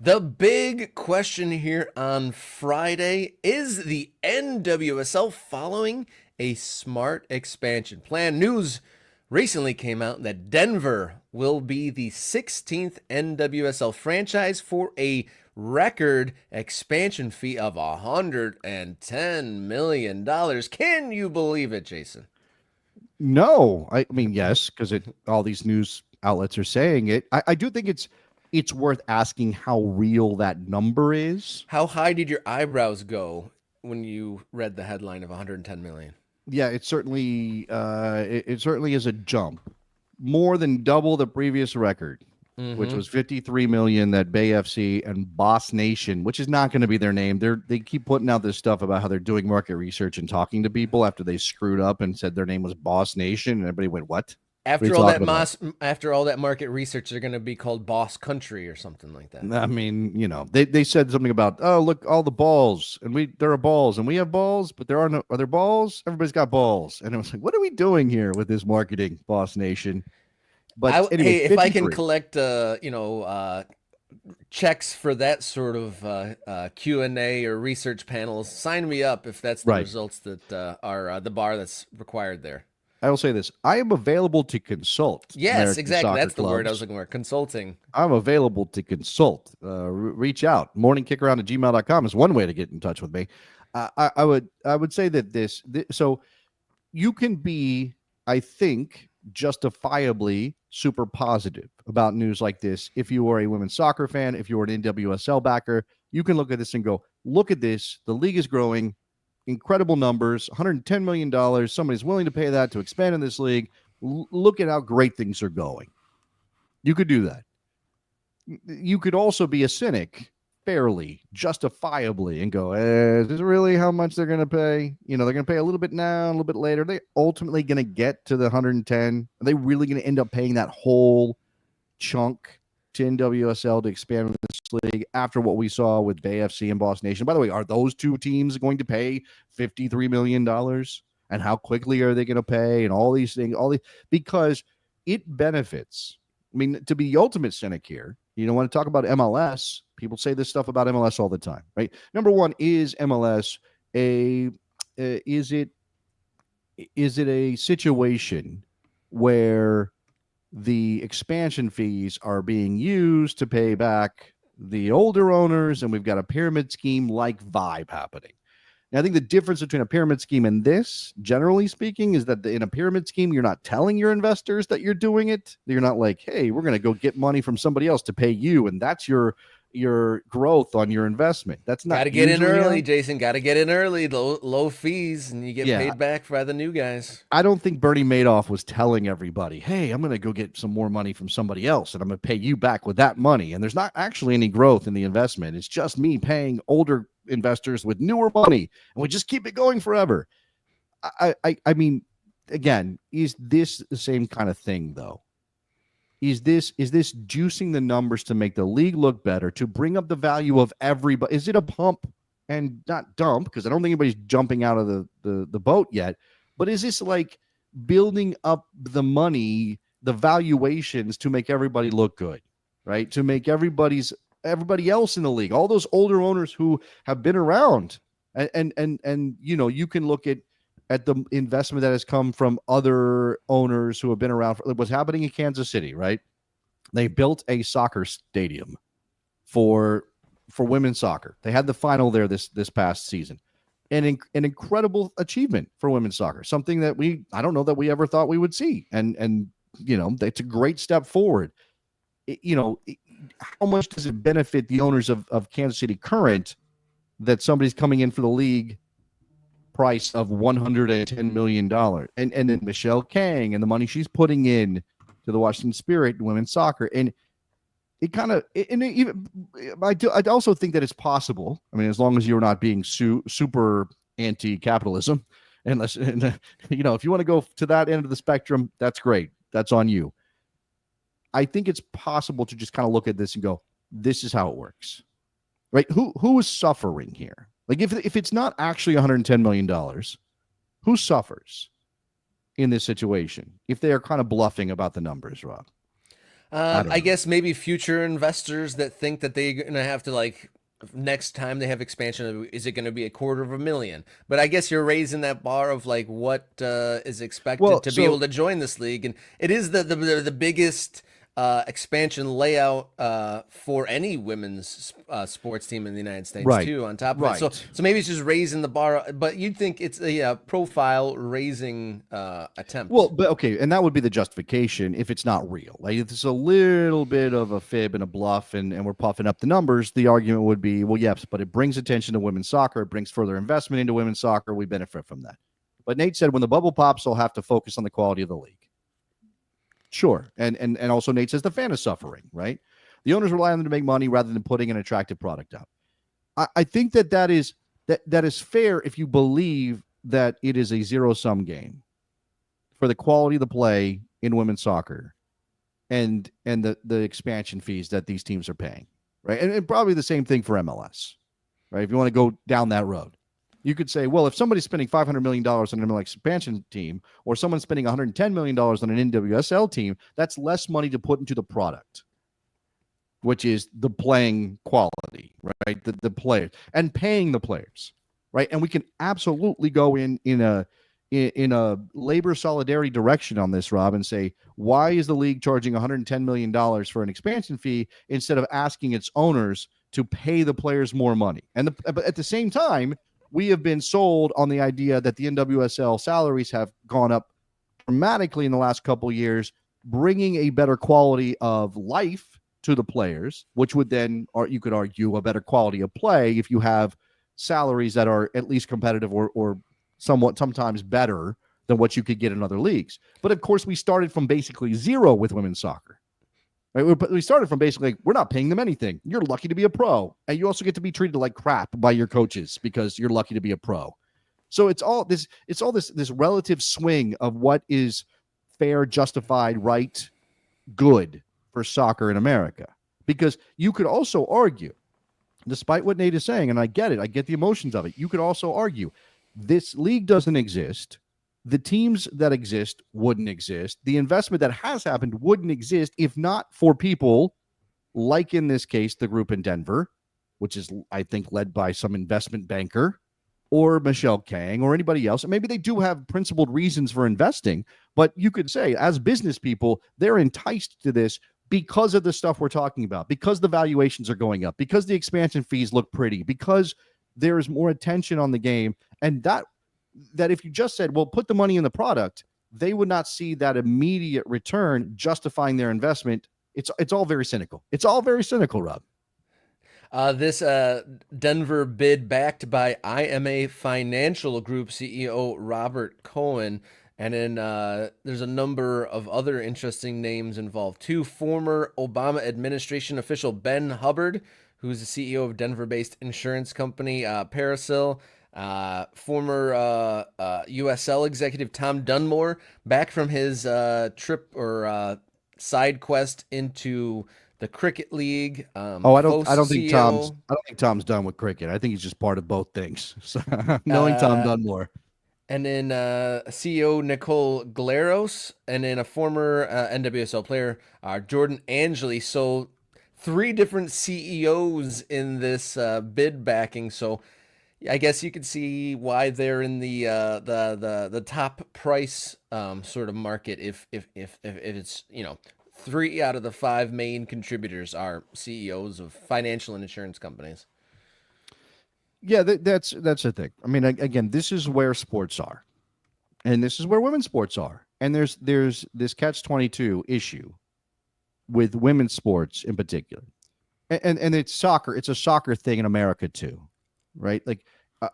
The big question here on Friday, is the NWSL following a smart expansion plan? News recently came out that Denver will be the 16th NWSL franchise for a record expansion fee of $110 million. Can you believe it, Jason? No, I mean, yes, because all these news outlets are saying it. I do think it's worth asking how real that number is. How high did your eyebrows go when you read the headline of $110 million? Yeah, it certainly is a jump, more than double the previous record, which was $53 million that Bay FC and Boss Nation, which is not going to be their name. They keep putting out this stuff about how they're doing market research and talking to people after they screwed up and said their name was Boss Nation, and everybody went, "What?" After all that market research, they're going to be called Boss Country or something like that. I mean, they said something about, oh, look, all the balls, and there are balls, and we have balls, but are there balls? Everybody's got balls, and it was like, what are we doing here with this marketing, Boss Nation? But anyway, if I can collect, checks for that sort of Q&A or research panels, sign me up if that's the results that are the bar that's required there. I will say this. I am available to consult. Yes, American exactly. That's the clubs. word I was looking for. Consulting. I'm available to consult. Reach out. Morningkickaround@gmail.com is one way to get in touch with me. I would say that this so you can be, I think, justifiably super positive about news like this. If you are a women's soccer fan, if you're an NWSL backer, you can look at this and go, look at this. The league is growing. Incredible numbers, $110 million. Somebody's willing to pay that to expand in this league. Look at how great things are going. You could do that. You could also be a cynic, fairly, justifiably, and go, is this really how much they're going to pay? They're going to pay a little bit now, a little bit later. Are they ultimately going to get to the 110? Are they really going to end up paying that whole chunk to NWSL to expand in this league after what we saw with Bay FC and Boss Nation? By the way, are those 2 teams going to pay $53 million? And how quickly are they going to pay? And all these things, because it benefits. I mean, to be the ultimate cynic here, you don't want to talk about MLS. People say this stuff about MLS all the time, right? Number one, is MLS is it a situation where the expansion fees are being used to pay back the older owners, and we've got a pyramid scheme like vibe happening? Now, I think the difference between a pyramid scheme and this, generally speaking, is that in a pyramid scheme, you're not telling your investors that you're doing it. You're not like, hey, we're going to go get money from somebody else to pay you, and that's your growth on your investment. That's not. Got to get in early, Jason. Got to get in early. Low fees, and you get paid back by the new guys. I don't think Bernie Madoff was telling everybody, hey, I'm going to go get some more money from somebody else, and I'm going to pay you back with that money. And there's not actually any growth in the investment. It's just me paying older investors with newer money, and we just keep it going forever. I mean, again, is this the same kind of thing though? Is this juicing the numbers to make the league look better, to bring up the value of everybody? Is it a pump and not dump? Because I don't think anybody's jumping out of the boat yet. But is this like building up the money, the valuations to make everybody look good, right? To make everybody else in the league, all those older owners who have been around, and you can look at the investment that has come from other owners who have been around for what's happening in Kansas City, right? They built a soccer stadium for women's soccer. They had the final there this past season. An incredible achievement for women's soccer, something that I don't know that we ever thought we would see. And it's a great step forward. How much does it benefit the owners of Kansas City Current that somebody's coming in for the league price of $110 million, and then Michelle Kang and the money she's putting in to the Washington Spirit and women's soccer, and it kind of, I also think that it's possible. I mean, as long as you're not being super anti-capitalism, if you want to go to that end of the spectrum, that's great. That's on you. I think it's possible to just kind of look at this and go, this is how it works, right? Who is suffering here? Like if it's not actually $110 million, who suffers in this situation if they are kind of bluffing about the numbers, Rob? I guess maybe future investors that think that they're going to have to, like, next time they have expansion, is it going to be $250,000? But I guess you're raising that bar of like what is expected to be able to join this league. And it is the biggest expansion layout for any women's sports team in the United States, right, too, on top of right. it. So maybe it's just raising the bar, but you'd think it's a profile raising attempt. Well, but okay, and that would be the justification if it's not real. Like if it's a little bit of a fib and a bluff and we're puffing up the numbers, the argument would be, well, yes, but it brings attention to women's soccer. It brings further investment into women's soccer. We benefit from that. But Nate said when the bubble pops, they'll have to focus on the quality of the league. Sure. And also Nate says the fan is suffering, right? The owners rely on them to make money rather than putting an attractive product out. I think that is fair if you believe that it is a zero-sum game for the quality of the play in women's soccer and the expansion fees that these teams are paying, right? And probably the same thing for MLS, right? If you want to go down that road. You could say, well, if somebody's spending $500 million on an MLS expansion team or someone's spending $110 million on an NWSL team, that's less money to put into the product, which is the playing quality, right? The players and paying the players, right? And we can absolutely go in a labor solidarity direction on this, Rob, and say, why is the league charging $110 million for an expansion fee instead of asking its owners to pay the players more money? But at the same time, we have been sold on the idea that the NWSL salaries have gone up dramatically in the last couple of years, bringing a better quality of life to the players, which would then, or you could argue, a better quality of play if you have salaries that are at least competitive or sometimes better than what you could get in other leagues. But of course, we started from basically zero with women's soccer. Right? We started from basically, we're not paying them anything. You're lucky to be a pro. And you also get to be treated like crap by your coaches because you're lucky to be a pro. So it's all this relative swing of what is fair, justified, right, good for soccer in America. Because you could also argue, despite what Nate is saying, and I get it, I get the emotions of it, you could also argue this league doesn't exist. The teams that exist wouldn't exist. The investment that has happened wouldn't exist if not for people like, in this case, the group in Denver, which is, I think, led by some investment banker or Michelle Kang or anybody else. And maybe they do have principled reasons for investing, but you could say as business people, they're enticed to this because of the stuff we're talking about, because the valuations are going up, because the expansion fees look pretty, because there is more attention on the game. And that if you just said, well, put the money in the product, they would not see that immediate return justifying their investment. It's all very cynical. It's all very cynical, Rob. This Denver bid backed by IMA Financial Group CEO Robert Cohen. And then there's a number of other interesting names involved too. Former Obama administration official Ben Hubbard, who's the CEO of Denver-based insurance company Parasil. Former USL executive Tom Dunmore, back from his trip or side quest into the cricket league. Oh, I FOS don't think Tom's CEO, I don't think Tom's done with cricket. I think he's just part of both things. So, knowing Tom uh, Dunmore. and then CEO Nicole Glaros, and then a former NWSL player, Jordan Angeli. So three different CEOs in this bid backing. So I guess you could see why they're in the top price sort of market. If it's three out of the five main contributors are CEOs of financial and insurance companies. Yeah, that's the thing. I mean, again, this is where sports are, and this is where women's sports are. And there's this catch-22 issue with women's sports in particular, and it's soccer. It's a soccer thing in America too, right? Like,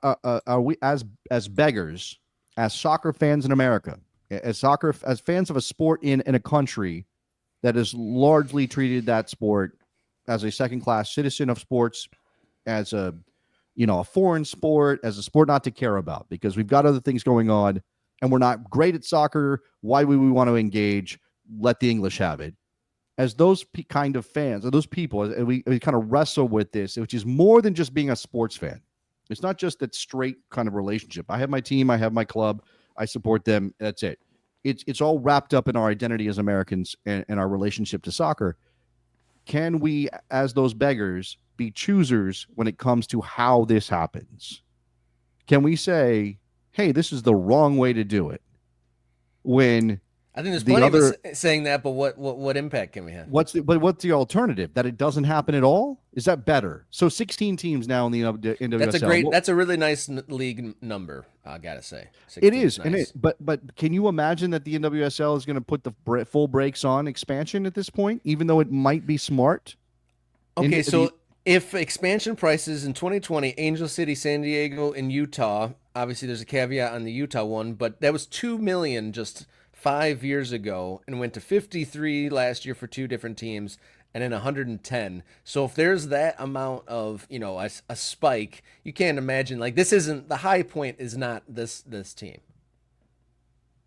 are we as beggars, as soccer fans in America, as fans of a sport in a country that has largely treated that sport as a second-class citizen of sports, as a foreign sport, as a sport not to care about because we've got other things going on and we're not great at soccer. Why would we want to engage? Let the English have it. As those kind of fans, or those people, we kind of wrestle with this, which is more than just being a sports fan. It's not just that straight kind of relationship. I have my team, I have my club, I support them. That's it. It's all wrapped up in our identity as Americans and our relationship to soccer. Can we, as those beggars, be choosers when it comes to how this happens? Can we say, hey, this is the wrong way to do it? When I think there's the plenty other of us saying that, but what impact can we have? what's the alternative? That it doesn't happen at all? Is that better? So 16 teams now in the NWSL. That's a really nice league number. I gotta say, It 16 is, nice. and but can you imagine that the NWSL is going to put the full brakes on expansion at this point, even though it might be smart? Okay, so if expansion prices in 2020, Angel City, San Diego, and Utah, obviously there's a caveat on the Utah one, but that was 2 million just 5 years ago and went to 53 last year for two different teams and then 110. So if there's that amount of, a spike, you can't imagine like this isn't the high point is not this team.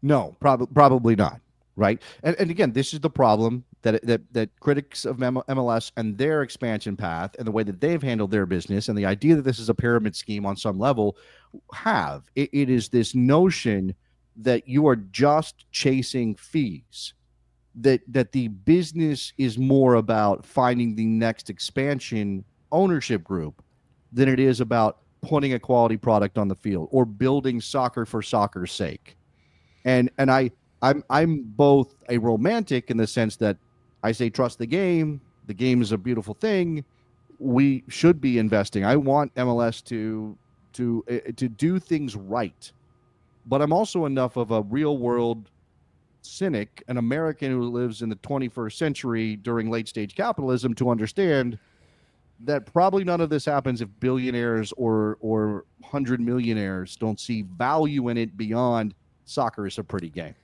No, probably not. Right. And again, this is the problem that critics of MLS and their expansion path and the way that they've handled their business and the idea that this is a pyramid scheme on some level have. It is this notion that you are just chasing fees, that the business is more about finding the next expansion ownership group than it is about putting a quality product on the field or building soccer for soccer's sake. And I'm both a romantic in the sense that I say trust the game. The game is a beautiful thing. We should be investing. I want MLS to do things right. But I'm also enough of a real world cynic, an American who lives in the 21st century during late stage capitalism, to understand that probably none of this happens if billionaires or 100 millionaires don't see value in it beyond soccer is a pretty game.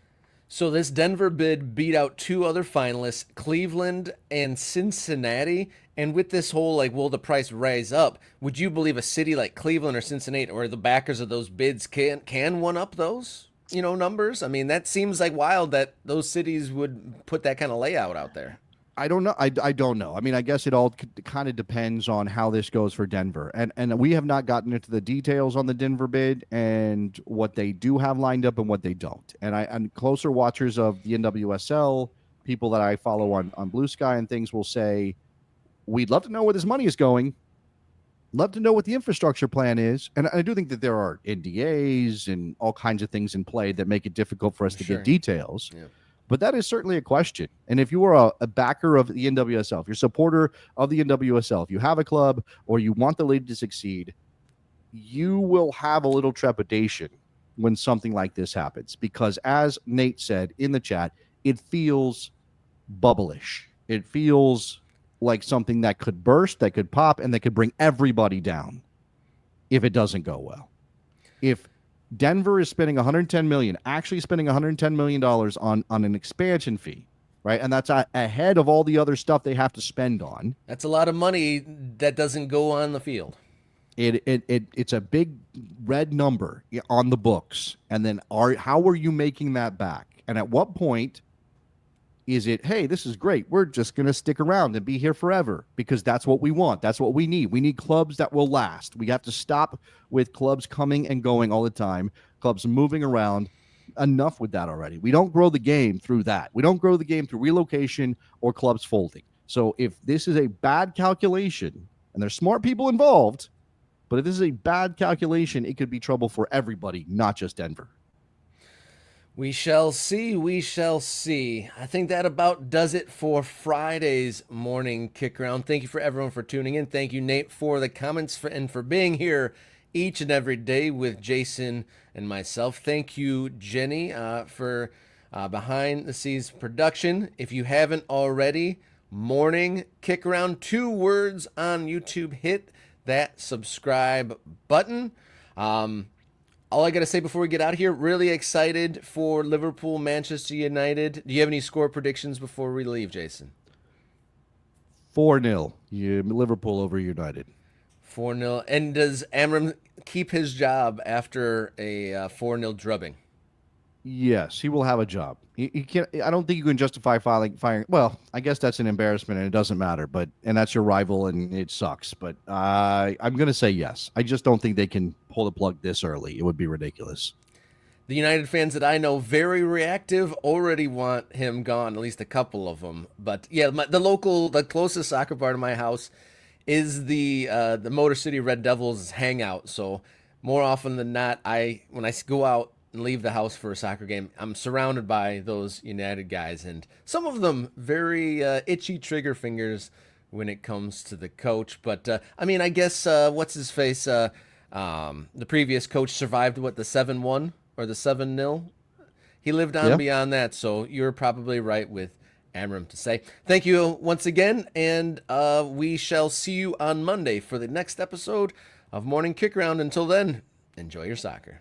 So this Denver bid beat out two other finalists, Cleveland and Cincinnati. And with this whole will the price rise up? Would you believe a city like Cleveland or Cincinnati or the backers of those bids can one up those numbers? I mean, that seems like wild that those cities would put that kind of layout out there. I don't know. I don't know. I mean, I guess it all kind of depends on how this goes for Denver. And we have not gotten into the details on the Denver bid and what they do have lined up and what they don't. And closer watchers of the NWSL, people that I follow on Blue Sky and things will say, we'd love to know where this money is going. Love to know what the infrastructure plan is. And I do think that there are NDAs and all kinds of things in play that make it difficult for us to get details. Yeah. But that is certainly a question. And if you are a backer of the NWSL, if you're a supporter of the NWSL, if you have a club or you want the league to succeed, you will have a little trepidation when something like this happens. Because as Nate said in the chat, it feels bubblish. It feels like something that could burst, that could pop, and that could bring everybody down if it doesn't go well. If Denver is spending $110 million, actually spending $110 million on an expansion fee, right? And that's ahead of all the other stuff they have to spend on. That's a lot of money that doesn't go on the field. It's a big red number on the books, and then how are you making that back? And at what point is it, hey, this is great, we're just going to stick around and be here forever because that's what we want, that's what we need. We need clubs that will last. We have to stop with clubs coming and going all the time, clubs moving around. Enough with that already. We don't grow the game through that. We don't grow the game through relocation or clubs folding. So if this is a bad calculation, and there's smart people involved, but if this is a bad calculation, it could be trouble for everybody, not just Denver. We shall see. We shall see. I think that about does it for Friday's morning kick around. Thank you for everyone for tuning in. Thank you, Nate, for the comments and for being here each and every day with Jason and myself. Thank you, Jenny, for behind the scenes production. If you haven't already, morning kick around, 2 words on YouTube. Hit that subscribe button. All I got to say before we get out of here, really excited for Liverpool, Manchester United. Do you have any score predictions before we leave, Jason? 4-0. Liverpool over United. 4-0. And does Amram keep his job after a 4-0 drubbing? Yes, he will have a job. He can't. I don't think you can justify firing. Well, I guess that's an embarrassment, and it doesn't matter. And that's your rival, and it sucks. But I'm going to say yes. I just don't think they can pull the plug this early. It would be ridiculous. The United fans that I know, very reactive, already want him gone. At least a couple of them. But yeah, the closest soccer bar to my house is the Motor City Red Devils hangout. So more often than not, when I go out and leave the house for a soccer game, I'm surrounded by those United guys, and some of them very itchy trigger fingers when it comes to the coach. But I mean, I guess what's his face? The previous coach survived the 7-1 or the 7-0. He lived on beyond that, so you're probably right with Amram to say. Thank you once again, and we shall see you on Monday for the next episode of Morning Kick Around. Until then, enjoy your soccer.